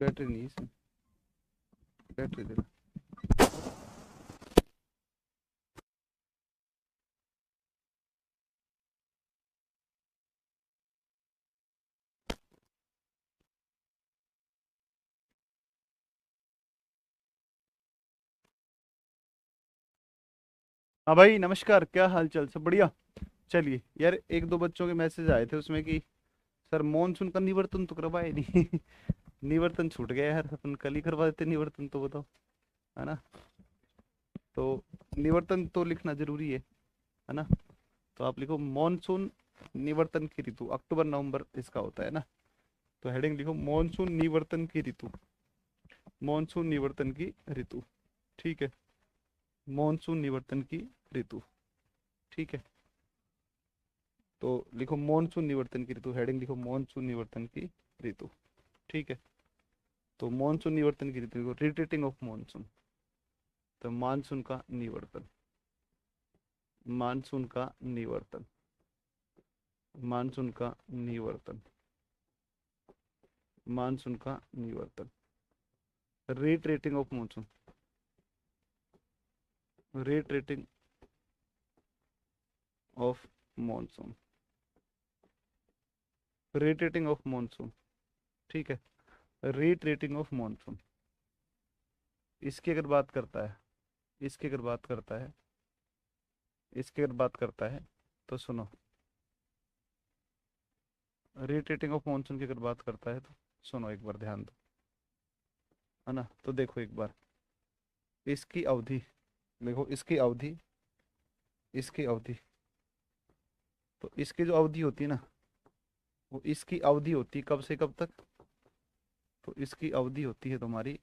Battery नहीं इसमें, battery दे। हाँ भाई नमस्कार, क्या हाल चाल, सब बढ़िया। चलिए यार, एक दो बच्चों के मैसेज आए थे उसमें कि सर मॉनसून का निवर्तन तो करवाए नहीं। निवर्तन छूट गया यार, अपन कल ही करवा देते निवर्तन, तो बताओ, है ना। तो निवर्तन तो लिखना जरूरी है ना। तो आप लिखो मॉनसून निवर्तन की ऋतु, अक्टूबर नवंबर इसका होता है ना। तो हेडिंग लिखो मॉनसून निवर्तन की ऋतु, मॉनसून निवर्तन की ऋतु। ठीक है, मॉनसून निवर्तन की ऋतु। ठीक है, तो लिखो मॉनसून निवर्तन की ऋतु, हेडिंग लिखो मॉनसून निवर्तन की ऋतु। ठीक है, तो मॉनसून निवर्तन की ऋतु लिखो रिट्रीटिंग ऑफ मॉनसून। तो मानसून का निवर्तन, मानसून का निवर्तन, मानसून का निवर्तन, मानसून का निवर्तन, retreating of monsoon, retreating of monsoon, retreating of monsoon. ठीक है, रिट्रीटिंग ऑफ मॉनसून। इसकी अगर बात करता है, इसकी अगर बात करता है, इसकी अगर बात करता है, तो सुनो। रिट्रीटिंग ऑफ मॉनसून की अगर बात करता है तो सुनो, एक बार ध्यान दो, है ना। तो देखो एक बार इसकी अवधि, देखो इसकी अवधि, इसकी अवधि। तो इसकी जो अवधि होती है ना, वो इसकी अवधि होती है कब से कब तक। तो इसकी अवधि होती है तुम्हारी,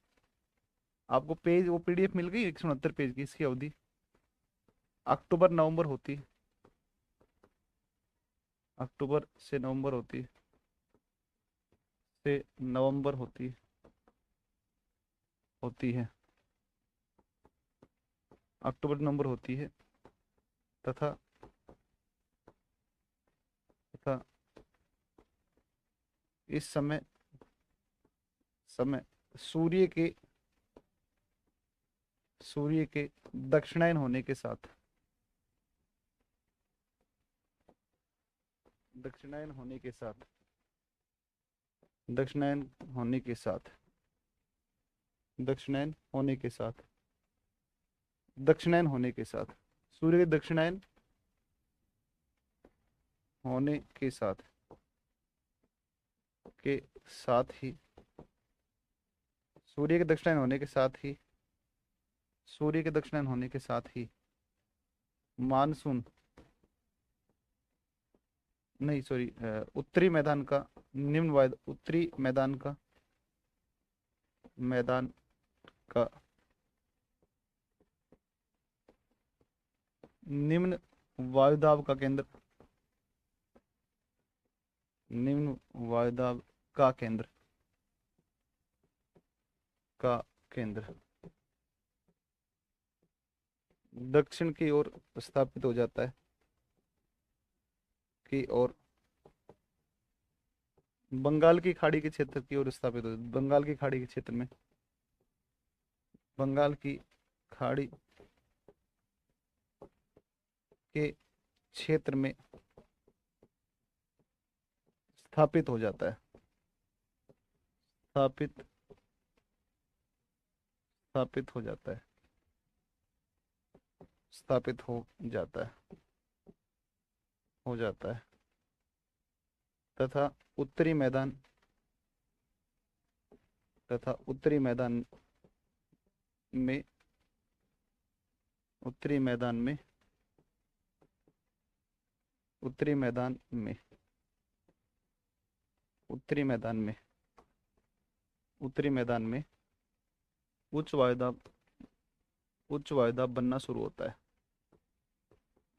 आपको पेज वो पीडीएफ मिल गई 169 पेज की। इसकी अवधि अक्टूबर नवंबर होती है, अक्टूबर से नवंबर होती है, से नवंबर होती है, अक्टूबर नवंबर होती है। तथा तथा इस समय, समय सूर्य के, सूर्य के दक्षिणायन होने के साथ, दक्षिणायन होने के साथ, दक्षिणायन होने के साथ, दक्षिणायन होने के साथ, दक्षिणायन होने के साथ, सूर्य के दक्षिणायन होने के साथ, के साथ ही, सूर्य के दक्षिणायन होने के साथ ही, सूर्य के दक्षिणायन होने के साथ ही मानसून, नहीं सॉरी, उत्तरी मैदान का, निम्न वायु, उत्तरी मैदान का, मैदान का निम्न वायुदाब का केंद्र, निम्न वायुदाब का केंद्र, का केंद्र दक्षिण की ओर स्थापित हो जाता है, की ओर, बंगाल की खाड़ी के क्षेत्र की ओर स्थापित हो, बंगाल की खाड़ी के क्षेत्र में, बंगाल की खाड़ी के क्षेत्र में स्थापित हो जाता है, स्थापित, स्थापित हो जाता है, स्थापित हो जाता है, हो जाता है। तथा उत्तरी मैदान, तथा उत्तरी मैदान में, उत्तरी मैदान में, उत्तरी मैदान में, उत्तरी मैदान में, उत्तरी मैदान में उच्च वायुदाब, उच्च वायुदाब बनना शुरू होता है,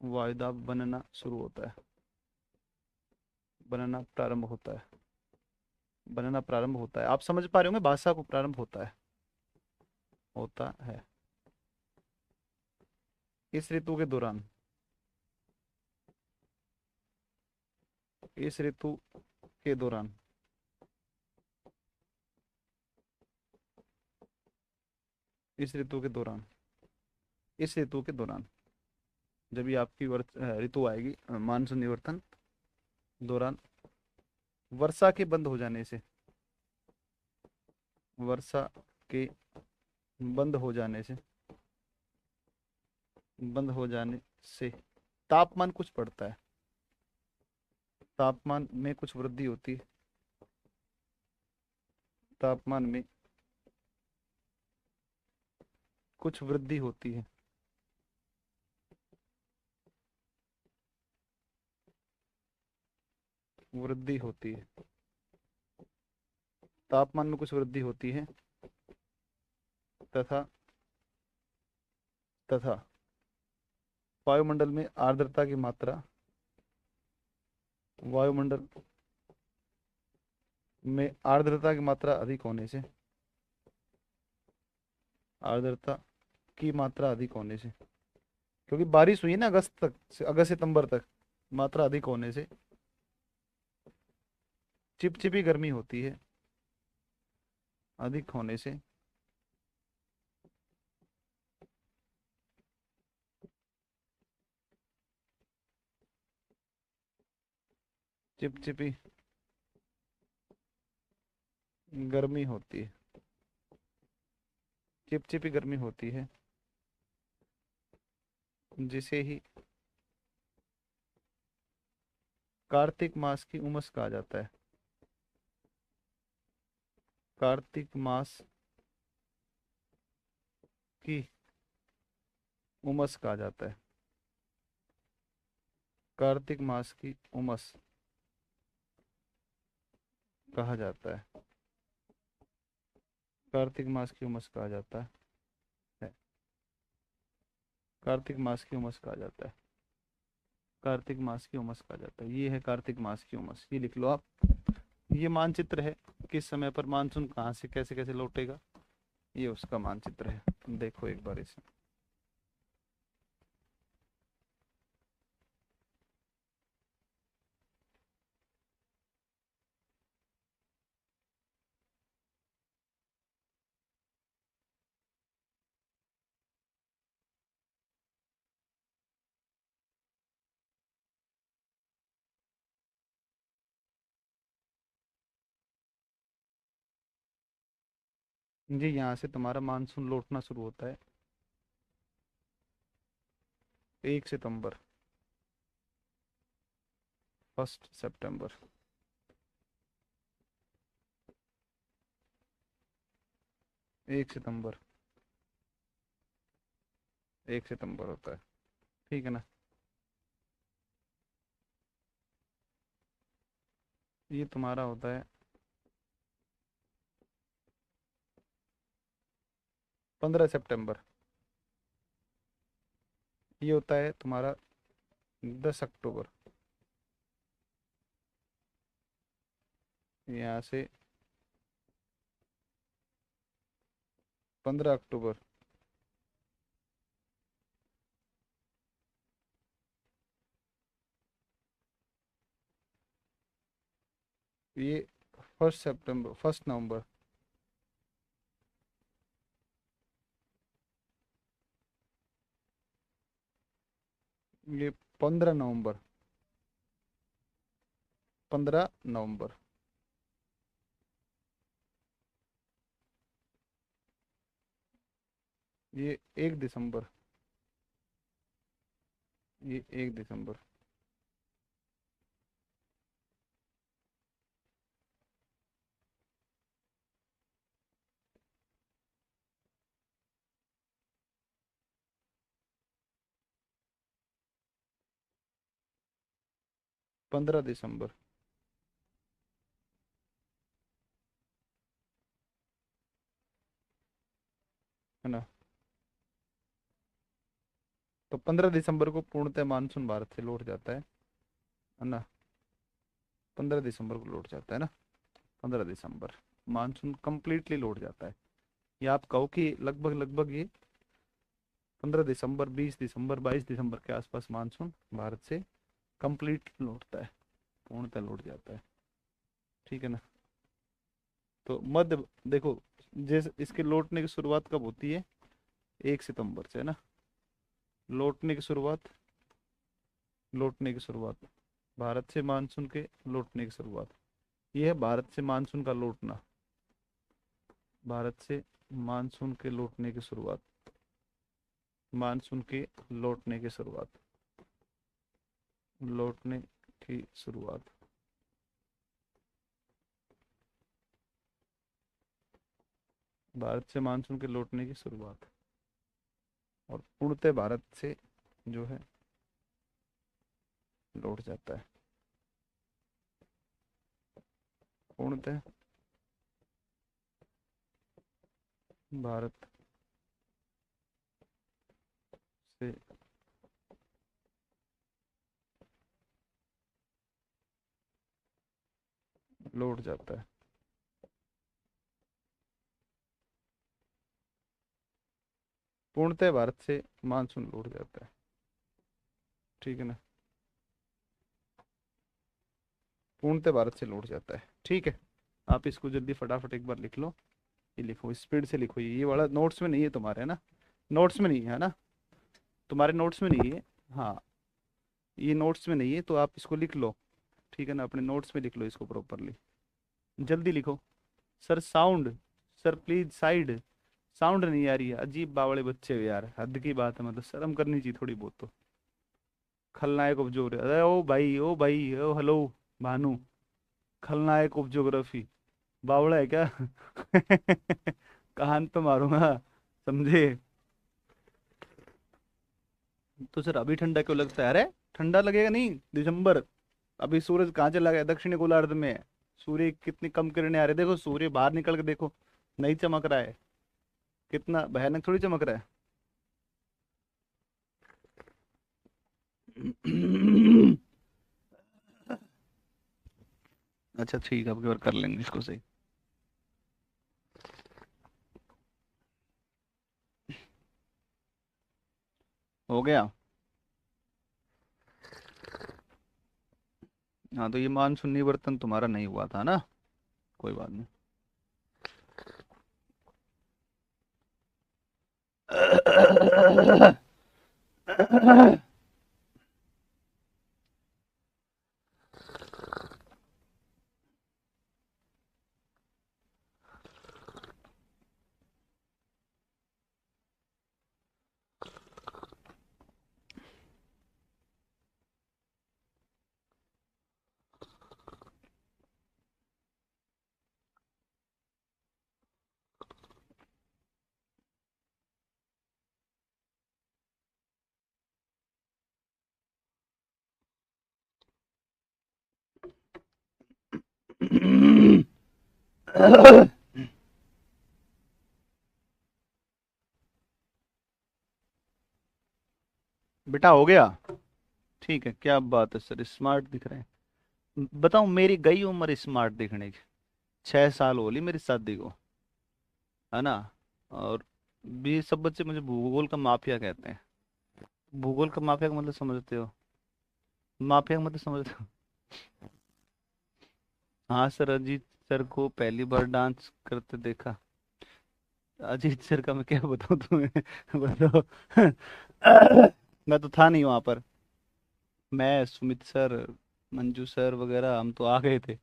वायुदाब बनना शुरू होता है, बनना प्रारंभ होता है, बनना प्रारंभ होता है। आप समझ पा रहे होंगे भाषा को, प्रारंभ होता है, होता है। इस ऋतु के दौरान, इस ऋतु के दौरान इस ऋतु के दौरान, इस ऋतु के दौरान जब ये आपकी ऋतु आएगी, मानसून निवर्तन दौरान, वर्षा के बंद हो जाने से, वर्षा के बंद हो जाने से, बंद हो जाने से तापमान कुछ बढ़ता है, तापमान में कुछ वृद्धि होती है, तापमान में कुछ वृद्धि होती है, वृद्धि होती है, तापमान में कुछ वृद्धि होती है, तथा तथा वायुमंडल में आर्द्रता की मात्रा, वायुमंडल में आर्द्रता की मात्रा अधिक होने से, आर्द्रता की मात्रा अधिक होने से, क्योंकि बारिश हुई ना अगस्त तक से, अगस्त सितंबर तक, मात्रा अधिक होने से चिपचिपी गर्मी होती है, अधिक होने से चिपचिपी गर्मी होती है, चिपचिपी गर्मी होती है, जिसे ही कार्तिक मास की उमस कहा जाता है, कार्तिक मास की उमस कहा जाता है, कार्तिक मास की उमस कहा जाता है, कार्तिक मास की उमस कहा जाता है, कार्तिक मास की उमस कहा जाता है, कार्तिक मास की उमस कहा जाता है, ये है कार्तिक मास की उमस, ये लिख लो आप। ये मानचित्र है, किस समय पर मानसून कहाँ से कैसे कैसे लौटेगा, ये उसका मानचित्र है, देखो एक बार इसे। जी, यहाँ से तुम्हारा मानसून लौटना शुरू होता है 1 सितंबर, 1 सितंबर, 1 सितंबर, 1 सितंबर होता है, ठीक है ना। ये तुम्हारा होता है 15 सितंबर, ये होता है तुम्हारा 10 अक्टूबर, यहाँ से 15 अक्टूबर, ये 1 सितंबर, 1 नवंबर, ये 15 नवंबर, 15 नवंबर, ये 1 दिसंबर, ये 1 दिसंबर, 15 दिसंबर, है ना। तो 15 दिसंबर को पूर्णतः मानसून भारत से लौट जाता है ना। 15 दिसंबर को लौट जाता है ना, 15 दिसंबर मानसून कंप्लीटली लौट जाता है। ये आप कहो कि लगभग लगभग ये 15 दिसंबर, 20 दिसंबर, 22 दिसंबर के आसपास मानसून भारत से कंप्लीट लौटता है, पूर्णतः लौट जाता है, ठीक है ना। तो मध्य, देखो, जैसे इसके लौटने की शुरुआत कब होती है, 1 सितंबर से है ना। लौटने की शुरुआत, लौटने की शुरुआत, भारत से मानसून के लौटने की शुरुआत। ये है भारत से मानसून का लौटना, भारत से मानसून के लौटने की शुरुआत, मानसून के लौटने की शुरुआत, लौटने की शुरुआत। भारत से मानसून के लौटने की शुरुआत, और पूर्णतः भारत से जो है लौट जाता है, पूर्णतः भारत से लौट जाता है। पूर्णतः भारत से मानसून लौट जाता है, ठीक है ना। पूर्णतः भारत से लौट जाता है, ठीक है। आप इसको जल्दी फटाफट एक बार लिख लो। ये लिखो, स्पीड से लिखो, ये वाला नोट्स में नहीं है तुम्हारे, है ना। नोट्स में नहीं है ना, तुम्हारे नोट्स में नहीं है। हाँ, ये नोट्स में नहीं है तो आप इसको लिख लो, ठीक है ना। अपने नोट्स में लिख लो इसको प्रॉपरली, जल्दी लिखो। Sir sound, sir please side, sound नहीं आ रही है। अजीब बावड़े बच्चे हो यार, हद की बात है, मतलब शर्म करनी चाहिए थोड़ी बहुत तो। खलनायक ऑफ जोग्राफी, अरे ओ भाई, ओ भाई, ओ हेलो भानु। खलनायक ऑफ ज्योग्राफी, बावड़ा है क्या? कान पे मारूंगा, समझे। तो सर अभी ठंडा क्यों लगता है? अरे ठंडा लगेगा नहीं, दिसंबर। अभी सूरज कहाँ चला गया? दक्षिणी गोलार्ध में है। सूर्य की कितनी कम किरणें आ रही है, देखो सूर्य बाहर निकल के देखो, नहीं चमक रहा है। कितना भयानक थोड़ी चमक रहा है। अच्छा ठीक है, अब की बार कर लेंगे इसको सही। हो गया। हाँ तो ये मानसून निवर्तन तुम्हारा नहीं हुआ था ना, कोई बात नहीं। बेटा हो गया, ठीक है। क्या बात है सर, स्मार्ट दिख रहे हैं। बताऊं, मेरी गई उम्र स्मार्ट दिखने की। 6 साल हो ली मेरी शादी को, है ना। और भी सब बच्चे मुझे भूगोल का माफिया कहते हैं। भूगोल का माफिया का मतलब समझते हो? माफिया का मतलब समझते हो? हाँ सर, अजीत सर को पहली बार डांस करते देखा। अजीत सर का मैं क्या बताऊं तुम्हें? बताओ। मैं तो था नहीं वहां पर। मैं, सुमित सर, मंजू सर वगैरह हम तो आ गए थे।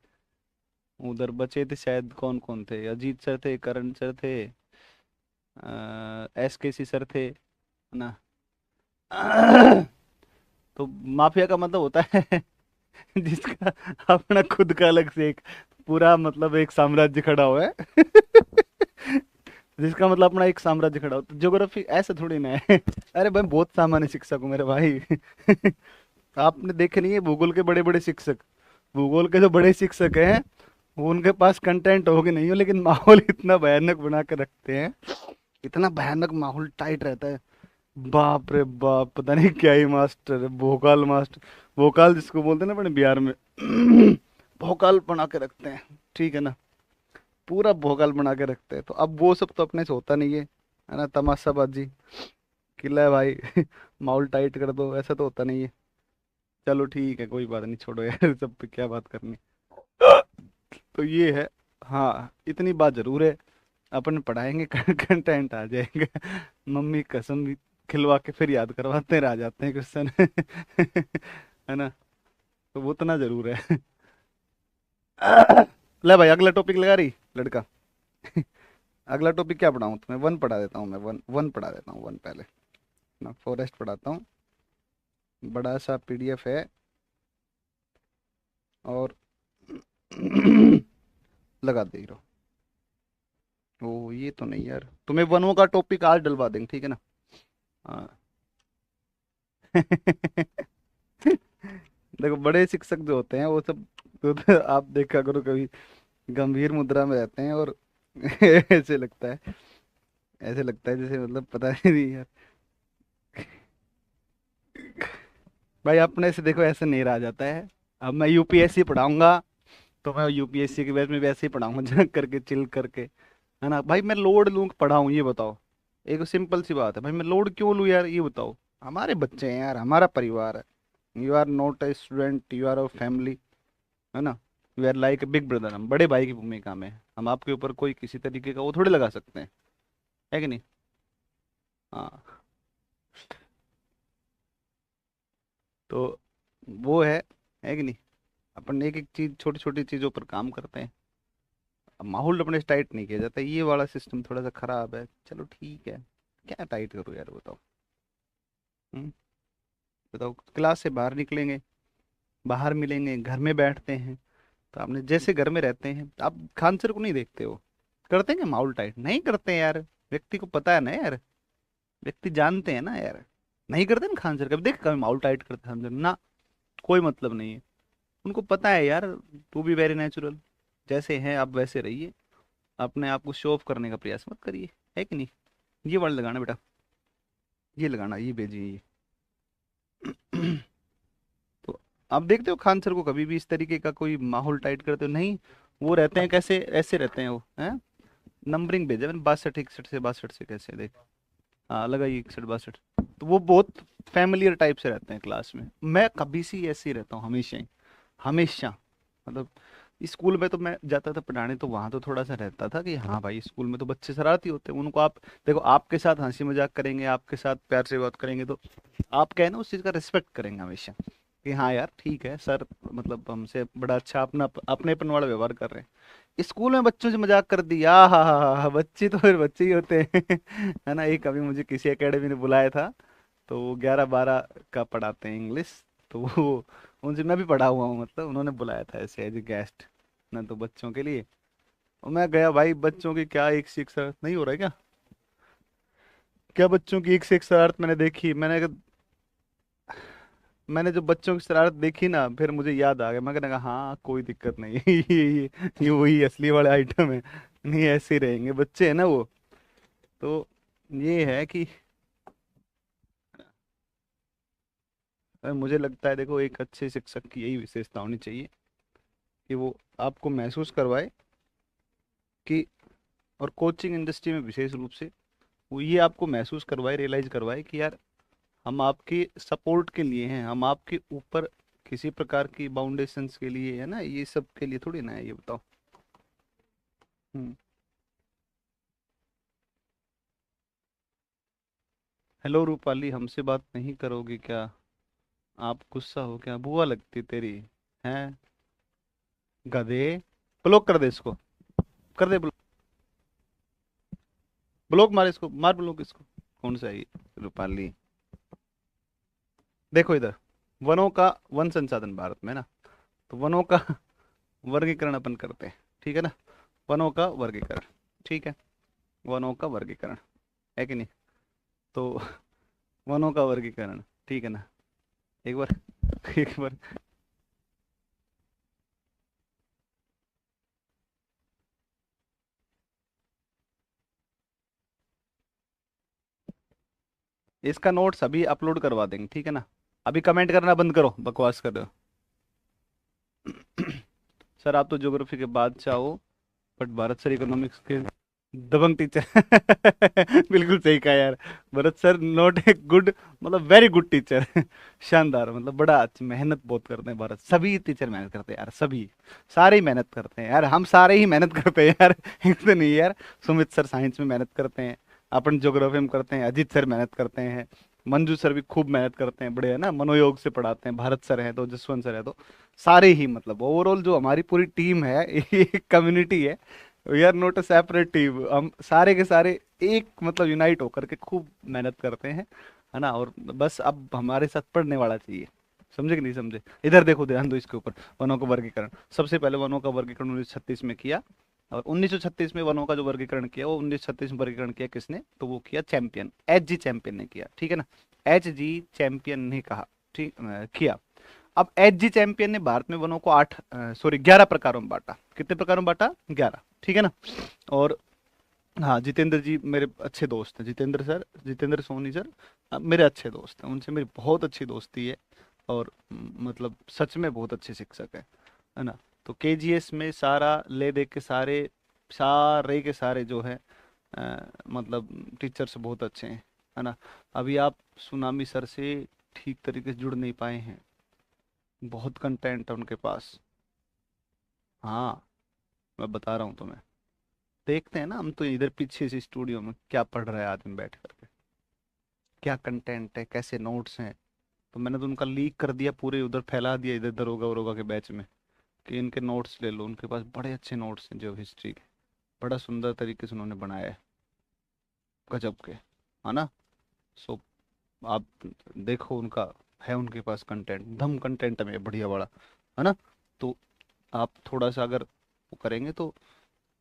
उधर बचे थे शायद, कौन कौन थे? अजीत सर थे, करण सर थे, SKC सर थे, है ना। तो माफिया का मतलब होता है जिसका अपना खुद का अलग से एक पूरा मतलब एक साम्राज्य खड़ा हुआ है। जिसका मतलब अपना एक साम्राज्य खड़ा हो। तो ज्योग्राफी ऐसा थोड़ी ना है। अरे भाई बहुत सामान्य शिक्षक हूँ मेरे भाई। आपने देखे नहीं है भूगोल के बड़े बड़े शिक्षक? भूगोल के जो बड़े शिक्षक हैं, वो उनके पास कंटेंट हो कि नहीं हो, लेकिन माहौल इतना भयानक बना के रखते हैं, इतना भयानक माहौल टाइट रहता है। बाप रे बाप, पता नहीं क्या ही मास्टर है, भोकाल मास्टर। भोकाल जिसको बोलते हैं ना अपने बिहार में। भोकाल बना के रखते हैं, ठीक है ना। पूरा भोकाल बना के रखते हैं। तो अब वो सब तो अपने से होता नहीं है ना। तमाशाबाजी, किला है भाई। माहौल टाइट कर दो, ऐसा तो होता नहीं है। चलो ठीक है, कोई बात नहीं, छोड़ो यार, सब पे क्या बात करनी। तो ये है। हाँ इतनी बात जरूर है अपन पढ़ाएंगे कंटेंट आ जाएगा। मम्मी कसम भी खिलवा के फिर याद करवाते रह जाते हैं क्वेश्चन। है ना? तो वो उतना जरूर है। ले भाई अगला टॉपिक लगा रही लड़का। अगला टॉपिक क्या पढ़ाऊँ तुम्हें? वन पढ़ा देता हूँ मैं, वन वन पढ़ा देता हूँ, वन पहले ना, फॉरेस्ट पढ़ाता हूँ। बड़ा सा पीडीएफ है और लगा दे रहा हूँ। ओ ये तो नहीं यार, तुम्हें वनों का टॉपिक आज डलवा देंगे, ठीक है ना? हाँ। देखो बड़े शिक्षक जो होते हैं वो सब तो आप देखा करो कभी, गंभीर मुद्रा में रहते हैं और ऐसे लगता है, ऐसे लगता है जैसे मतलब पता ही नहीं यार। भाई अपने से देखो ऐसे नहीं रहा जाता है। अब मैं यूपीएससी पढ़ाऊंगा तो मैं यूपीएससी के बैच में भी ऐसे ही पढ़ाऊंगा, झक करके चिल करके। है ना भाई? मैं लोड लूँ पढ़ाऊँ, ये बताओ? एक सिंपल सी बात है भाई, मैं लोड क्यों लूँ यार, ये बताओ? हमारे बच्चे हैं यार, हमारा परिवार है। You are not a student, you are a family. है ना? You are like big brother, हम बड़े भाई की भूमिका में हैं। हम आपके ऊपर कोई किसी तरीके का वो थोड़ी लगा सकते हैं, है कि नहीं? हाँ। तो वो है कि नहीं? अपन एक एक चीज, छोटी छोटी चीजों पर काम करते हैं। अब माहौल अपने से टाइट नहीं किया जाता, ये वाला सिस्टम थोड़ा सा खराब है। चलो ठीक है, क्या टाइट करूँ यार बताओ? हम्म? बताओ, क्लास से बाहर निकलेंगे, बाहर मिलेंगे, घर में बैठते हैं, तो आपने जैसे घर में रहते हैं आप खान सर को नहीं देखते हो? करते हैं क्या माहौल टाइट? नहीं करते हैं यार। व्यक्ति को पता है ना यार, व्यक्ति जानते हैं ना यार। नहीं करते ना खान सर, कभी देख कभी माहौल टाइट करते खान सर ना? कोई मतलब नहीं है। उनको पता है यार, टू बी वेरी नेचुरल, जैसे हैं आप वैसे रहिए। अपने आप को शो ऑफ करने का प्रयास मत करिए, है कि नहीं? ये वर्ड लगाना बेटा, ये लगाना, ये भेजिए ये। तो आप देखते हो खान सर को कभी भी इस तरीके का कोई माहौल टाइट करते हो? नहीं। वो रहते हैं कैसे, ऐसे रहते हैं वो हैं। नंबरिंग भेजा मैंने, 62 61 से 62 से कैसे देख। हाँ लगाइए 61 62। तो वो बहुत फैमिलियर टाइप से रहते हैं क्लास में। मैं कभी सी ऐसे ही रहता हूँ हमेशा ही, हमेशा। मतलब स्कूल में तो मैं जाता था पढ़ाने, तो वहां तो थोड़ा सा रहता था कि हाँ भाई स्कूल में तो बच्चे शरारती होते हैं, उनको आप देखो, आपके साथ हंसी मजाक करेंगे, आपके साथ प्यार से बात करेंगे, तो आप क्या है ना उस चीज का रिस्पेक्ट करेंगे हमेशा, कि हाँ यार ठीक है सर, मतलब हमसे बड़ा अच्छा अपना अपनेपन वाला व्यवहार कर रहे हैं। स्कूल में बच्चों से मजाक कर दिया, हा, बच्चे तो फिर बच्चे ही होते हैं। है ना? एक अभी मुझे किसी एकेडमी ने बुलाया था, तो वो 11 12 का पढ़ाते हैं इंग्लिश। तो वो उनसे मैं भी पढ़ा हुआ हूँ, मतलब उन्होंने बुलाया था ऐसे एज ए गेस्ट ना, तो बच्चों के लिए। और मैं गया भाई, बच्चों की क्या एक से एक शरारत नहीं हो रहा है क्या? क्या बच्चों की एक से एक शरारत मैंने देखी। मैंने जो बच्चों की शरारत देखी ना, फिर मुझे याद आ गया। मैं कहने कहा हाँ कोई दिक्कत नहीं। ये वही असली वाले आइटम है। नहीं ऐसे ही रहेंगे, बच्चे हैं ना वो। तो ये है कि मुझे लगता है देखो, एक अच्छे शिक्षक की यही विशेषता होनी चाहिए कि वो आपको महसूस करवाए कि, और कोचिंग इंडस्ट्री में विशेष रूप से वो ये आपको महसूस करवाए, रियलाइज करवाए कि यार हम आपके सपोर्ट के लिए हैं, हम आपके ऊपर किसी प्रकार की बाउंडेशंस के लिए है ना, ये सब के लिए थोड़ी ना है, ये बताओ? हम्म। हेलो रूपाली, हमसे बात नहीं करोगी क्या? आप गुस्सा हो क्या? बुआ लगती तेरी हैं, गधे। ब्लॉक कर दे इसको, कर दे ब्लॉक। ब्लॉक मार इसको, मार ब्लॉक इसको। कौन सा है ये रूपाली? देखो इधर, वनों का, वन संसाधन भारत में ना, तो वनों का वर्गीकरण अपन करते हैं, ठीक है ना? वनों का वर्गीकरण, ठीक है? वनों का वर्गीकरण, है कि नहीं? तो वनों का वर्गीकरण, ठीक है ना? एक बार, एक बार। इसका नोट्स अभी अपलोड करवा देंगे, ठीक है ना? अभी कमेंट करना बंद करो, बकवास कर रहे हो। सर आप तो ज्योग्राफी के बादशाह हो, बट भारत सर इकोनॉमिक्स के दबंग टीचर। बिल्कुल सही कहा यार। Bharat sir not a good, मतलब वेरी गुड टीचर। शानदार, मतलब बड़ा अच्छी मेहनत बहुत करते हैं भरत, सभी टीचर मेहनत करते हैं यार, सभी सारे ही मेहनत करते हैं यार, हम सारे ही मेहनत करते हैं यार। एक तो नहीं यार, सुमित सर साइंस में मेहनत करते हैं, अपन ज्योग्राफी में करते हैं, अजीत सर मेहनत करते हैं, मंजू सर भी खूब मेहनत करते हैं, बड़े है ना, मनोयोग से पढ़ाते हैं, भारत सर है तो, जसवंत सर है तो, सारे ही, मतलब ओवरऑल जो हमारी पूरी टीम है, एक कम्युनिटी है, we are not a separate team, हम सारे के सारे एक मतलब यूनाइट होकर के खूब मेहनत करते हैं, है ना। और बस अब हमारे साथ पढ़ने वाला चाहिए, समझे कि नहीं समझे। इधर देखो, ध्यान दो इसके ऊपर, वनों का वर्गीकरण, सबसे पहले वनों का वर्गीकरण 1936 में किया, और 1936 में वनों का जो वर्गीकरण किया, वो 1936 में वर्गीकरण किया किसने, तो वो किया चैंपियन, एच जी चैंपियन ने किया, ठीक है ना, एच जी चैंपियन ने कहा, ठीक किया। अब एच जी चैंपियन ने भारत में वनों को 11 प्रकारों में बांटा, कितने प्रकारों में बांटा, 11, ठीक है ना। और हाँ, जितेंद्र जी मेरे अच्छे दोस्त हैं, जितेंद्र सर, जितेंद्र सोनी सर, मेरे अच्छे दोस्त हैं, उनसे मेरी बहुत अच्छी दोस्ती है, और मतलब सच में बहुत अच्छे शिक्षक है ना। तो केजीएस में सारा ले दे के सारे, सारे के सारे जो है मतलब टीचर्स बहुत अच्छे हैं, है ना। अभी आप सुनामी सर से ठीक तरीके से जुड़ नहीं पाए हैं, बहुत कंटेंट है उनके पास। हाँ, मैं बता रहा हूँ तुम्हें, देखते हैं ना हम तो इधर पीछे से स्टूडियो में क्या पढ़ रहा है आदमी बैठ करके, क्या कंटेंट है, कैसे नोट्स हैं। तो मैंने तो उनका लीक कर दिया, पूरे उधर फैला दिया, इधर दरोगा वरोगा के बैच में, कि इनके नोट्स ले लो, उनके पास बड़े अच्छे नोट्स हैं जो हिस्ट्री के, बड़ा सुंदर तरीके से उन्होंने बनाया है, गजब के, है ना। सो आप देखो, उनका है उनके पास कंटेंट, दम कंटेंट में बढ़िया बड़ा, है ना। तो आप थोड़ा सा अगर वो करेंगे तो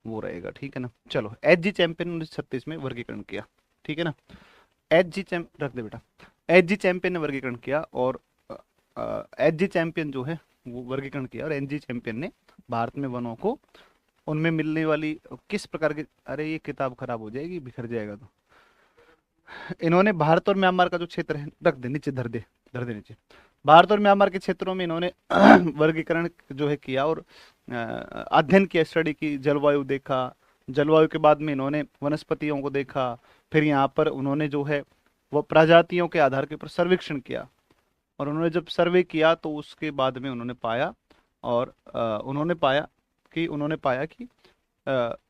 वो रहेगा, ठीक है ना। चलो, एच जी चैंपियन 1936 में वर्गीकरण किया, ठीक है ना। एच जी चैंप रख दे बेटा। एच जी चैंपियन ने वर्गीकरण किया, और एच जी चैंपियन जो है वो वर्गीकरण किया, और एच जी चैंपियन ने भारत में वनों को, उनमें मिलने वाली किस प्रकार की, अरे ये किताब खराब हो जाएगी, बिखर जाएगा तो। इन्होंने भारत और म्यांमार का जो क्षेत्र है, रख दे नीचे, धर दे नीचे। भारत और म्यांमार के क्षेत्रों में इन्होंने वर्गीकरण जो है किया, और अध्ययन किया, स्टडी की, जलवायु देखा, जलवायु के बाद में इन्होंने वनस्पतियों को देखा, फिर यहाँ पर उन्होंने जो है वो प्रजातियों के आधार के ऊपर सर्वेक्षण किया, और उन्होंने जब सर्वे किया तो उसके बाद में उन्होंने पाया, और उन्होंने पाया कि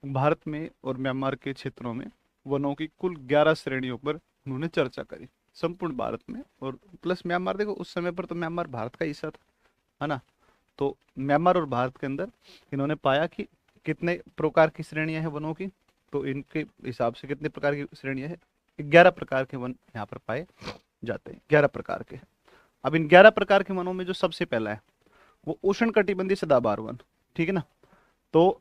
भारत में और म्यांमार के क्षेत्रों में वनों की कुल 11 श्रेणियों पर उन्होंने चर्चा करी, संपूर्ण भारत में, और प्लस म्यांमार, देखो उस समय पर तो म्यांमार भारत का हिस्सा था, है ना। तो म्यांमार और भारत के अंदर इन्होंने पाया कि कितने प्रकार की श्रेणियां हैं वनों की, तो इनके हिसाब से कितने प्रकार की श्रेणियां हैं, 11 प्रकार के वन यहाँ पर पाए जाते हैं, 11 प्रकार के। अब इन 11 प्रकार के वनों में जो सबसे पहला है वो उष्ण कटिबंधीय सदाबहार वन, ठीक है ना। तो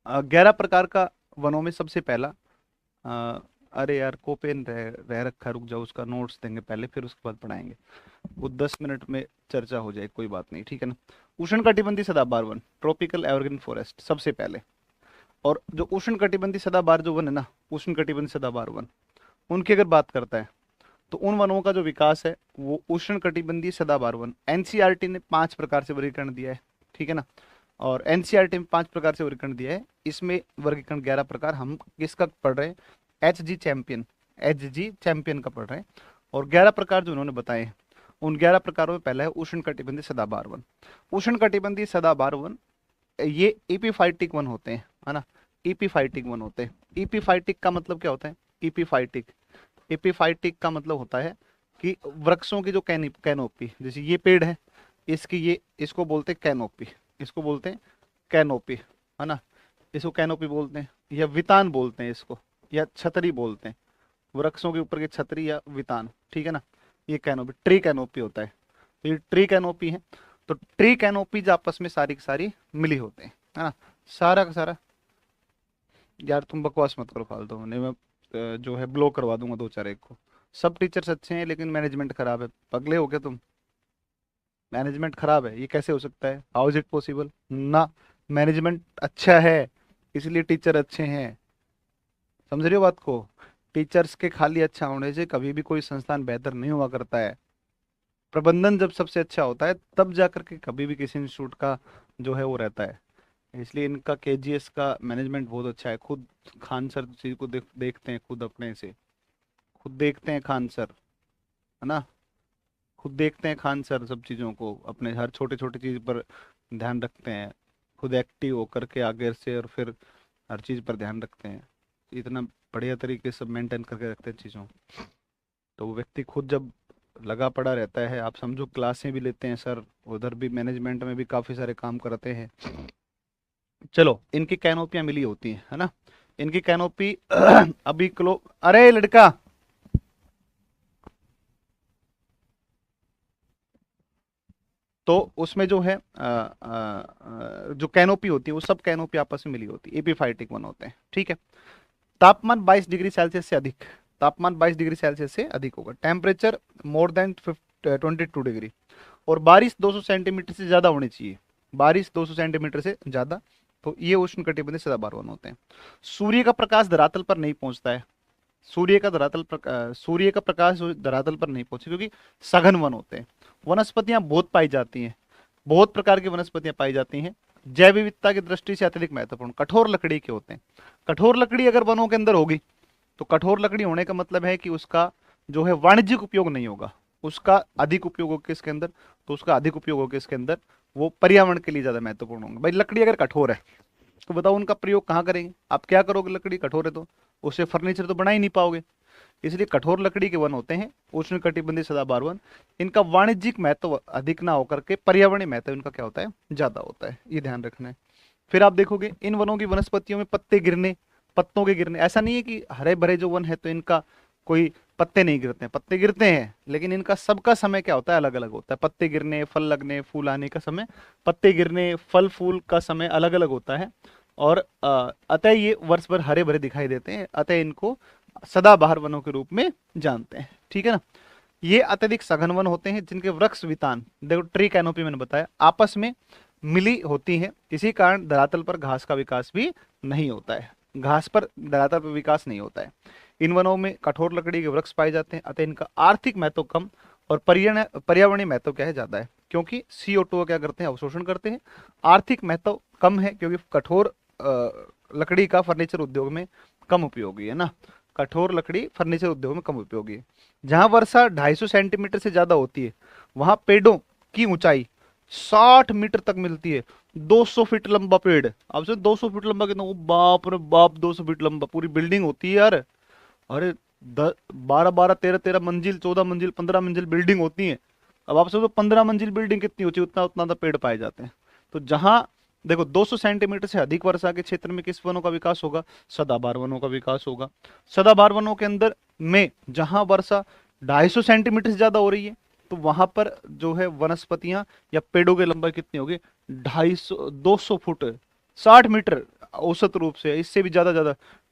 11 प्रकार का वनों में सबसे पहला, अ, अरे यार कोपेन रह रखा, रुक जाओ, उसका नोट्स देंगे पहले, फिर उसके बाद पढ़ाएंगे, वो 10 मिनट में चर्चा हो जाए, कोई बात नहीं, ठीक है ना। उष्ण कटिबंधीय सदाबहार वन, ट्रॉपिकल एवरग्रीन फॉरेस्ट, सबसे पहले। और जो उष्ण कटिबंधीय सदाबहार जो वन है ना, उष्ण कटिबंधीय सदाबहार वन, उनकी अगर बात करता है, तो उन वनों का जो विकास है वो उष्ण कटिबंधीय सदाबहार वन, एनसीईआरटी ने 5 प्रकार से वर्गीकरण दिया है, ठीक है ना। और एनसीईआरटी में 5 प्रकार से वर्गीकरण दिया है, इसमें वर्गीकरण 11 प्रकार, हम किसका पढ़ रहे हैं, H G champion, H G champion का पढ़ रहे हैं। और 11 प्रकार जो उन्होंने बताए हैं, उन 11 प्रकारों में पहला है उष्ण कटिबंधीय सदाबहार वन। उष्ण कटिबंधीय सदाबहार वन, ये एपीफाइटिक वन होते हैं, है ना, एपीफाइटिक वन होते हैं। एपीफाइटिक का मतलब क्या होता है, एपीफाइटिक, एपीफाइटिक का मतलब होता है कि वृक्षों की जो कैनोपी, जैसे ये पेड़ है, इसकी ये, इसको बोलते हैं कैनोपी, इसको बोलते हैं कैनोपी, है ना, इसको कैनोपी बोलते हैं, या वितान बोलते हैं इसको, या छतरी बोलते हैं, वृक्षों के ऊपर की छतरी या वितान, ठीक है ना। ये कैनोपी, ट्री कैनोपी होता है, तो ये ट्री कैनोपी है। तो ट्री कैनोपीज आपस में सारी की सारी मिली होते हैं, है ना, सारा का सारा। यार तुम बकवास मत करो फालतू में, नहीं मैं जो है ब्लॉक करवा दूंगा दो चार एक को। सब टीचर्स अच्छे हैं लेकिन मैनेजमेंट खराब है, पगले हो क्या तुम, मैनेजमेंट खराब है ये कैसे हो सकता है, हाउ इज इट पॉसिबल ना, मैनेजमेंट अच्छा है इसलिए टीचर अच्छे हैं, समझ रहे हो बात को। टीचर्स के खाली अच्छा होने से कभी भी कोई संस्थान बेहतर नहीं हुआ करता है, प्रबंधन जब सबसे अच्छा होता है तब जाकर के कभी भी किसी इंस्टीट्यूट का जो है वो रहता है, इसलिए इनका केजीएस का मैनेजमेंट बहुत अच्छा है। खुद खान सर चीज को देखते हैं, खुद अपने से खुद देखते हैं खान सर, है ना। खुद देखते हैं खान सर सब चीज़ों को, अपने हर छोटे छोटे चीज़ पर ध्यान रखते हैं। खुद एक्टिव होकर के आगे से, और फिर हर चीज़ पर ध्यान रखते हैं। इतना बढ़िया तरीके से मेंटेन करके रखते हैं चीज़ों। तो वो व्यक्ति खुद जब लगा पड़ा रहता है, आप समझो क्लासें भी लेते हैं सर, उधर भी मैनेजमेंट में भी काफ़ी सारे काम करते हैं। चलो, इनकी कैनोपियाँ मिली होती हैं, है ना। इनकी कैनोपी अभी क्लो, अरे लड़का, तो उसमें जो है जो कैनोपी होती है वो सब कैनोपी आपस में मिली होती है, एपीफाइटिक वन होते हैं, ठीक है। तापमान 22 डिग्री सेल्सियस से अधिक, तापमान 22 डिग्री सेल्सियस से अधिक होगा। टेम्परेचर मोर देन 22 डिग्री, और बारिश 200 सेंटीमीटर से ज़्यादा होनी चाहिए। बारिश 200 सेंटीमीटर से ज़्यादा, तो ये उष्णकटिबंधीय सदाबहार वन होते हैं। सूर्य का प्रकाश धरातल पर नहीं पहुंचता है। सूर्य का प्रकाश धरातल पर नहीं पहुंचे, क्योंकि सघन वन होते हैं। वनस्पतियां बहुत पाई जाती हैं, बहुत प्रकार की वनस्पतियां पाई जाती हैं। जैव विविधता की दृष्टि से अत्यधिक महत्वपूर्ण कठोर लकड़ी के होते हैं। कठोर लकड़ी अगर वनों के अंदर होगी, तो कठोर लकड़ी होने का मतलब है कि उसका जो है वाणिज्यिक उपयोग नहीं होगा, उसका अधिक उपयोग होगा किसके अंदर, तो उसका अधिक उपयोग होगा इसके अंदर, वो पर्यावरण के लिए ज्यादा महत्वपूर्ण होंगे। भाई लकड़ी अगर कठोर है, तो बताओ उनका प्रयोग कहाँ करेंगे, आप क्या करोगे, लकड़ी कठोर है तो उससे फर्नीचर तो बना ही नहीं पाओगे। इसलिए कठोर लकड़ी के वन होते हैं उष्ण कटिबंधीय सदाबहार वन। इनका वाणिज्यिक महत्व अधिक ना होकर के पर्यावरणीय महत्व इनका क्या होता है, ज्यादा होता है, ये ध्यान रखना है। फिर आप देखोगे इन वनों की वनस्पतियों में पत्ते गिरने, पत्तों के गिरने, ऐसा नहीं है कि हरे भरे जो वन है तो इनका कोई पत्ते नहीं गिरते हैं, पत्ते गिरते हैं, लेकिन इनका सबका समय क्या होता है, अलग अलग होता है। पत्ते गिरने, फल लगने, फूल आने का समय, पत्ते गिरने, फल फूल का समय अलग अलग होता है। और अतः ये वर्ष भर हरे भरे दिखाई देते हैं, अतः इनको सदाबहार वनों के रूप में जानते हैं, ठीक है ना। ये अत्यधिक सघन वन होते हैं जिनके वृक्ष वितान, देखो ट्री कैनोपी मैंने बताया, आपस में मिली होती है। इसी कारण धरातल पर घास का विकास भी नहीं होता है, घास पर धरातल पर विकास नहीं होता है। इन वनों में कठोर लकड़ी के वृक्ष पाए जाते हैं, अतः इनका आर्थिक महत्व कम और पर्यावरणीय महत्व क्या है, ज्यादा है, क्योंकि CO2 क्या करते हैं, अवशोषण करते हैं। आर्थिक महत्व कम है क्योंकि कठोर लकड़ी का फर्नीचर उद्योग में कम उपयोगी है ना, कठोर लकड़ी फर्नीचर उद्योग में कम उपयोगी है। जहां वर्षा 250 सेंटीमीटर से ज्यादा होती है, वहां पेड़ों की ऊंचाई 60 मीटर तक मिलती है। 200 फीट लंबा पेड़, अब से 200 फीट लंबा कितना, वो बाप रे बाप, 200 फीट लंबा पूरी बिल्डिंग होती है यार। अरे 12 12 13 13 मंजिल, 14 मंजिल, 15 मंजिल बिल्डिंग होती है। अब आप सोचो 15 मंजिल बिल्डिंग कितनी होती है, उतना उतना तो पेड़ पाए जाते हैं। तो जहां देखो 200 सेंटीमीटर से अधिक वर्षा के क्षेत्र में किस वनों का विकास होगा, सदाबहार वनों का विकास होगा। सदाबहार वनों के अंदर में जहां वर्षा 250 सेंटीमीटर से ज्यादा हो रही है, तो वहां पर जो है वनस्पतियां या पेड़ों की लंबाई कितनी होगी, 250 200 फुट, 60 मीटर औसत रूप से, इससे भी ज्यादा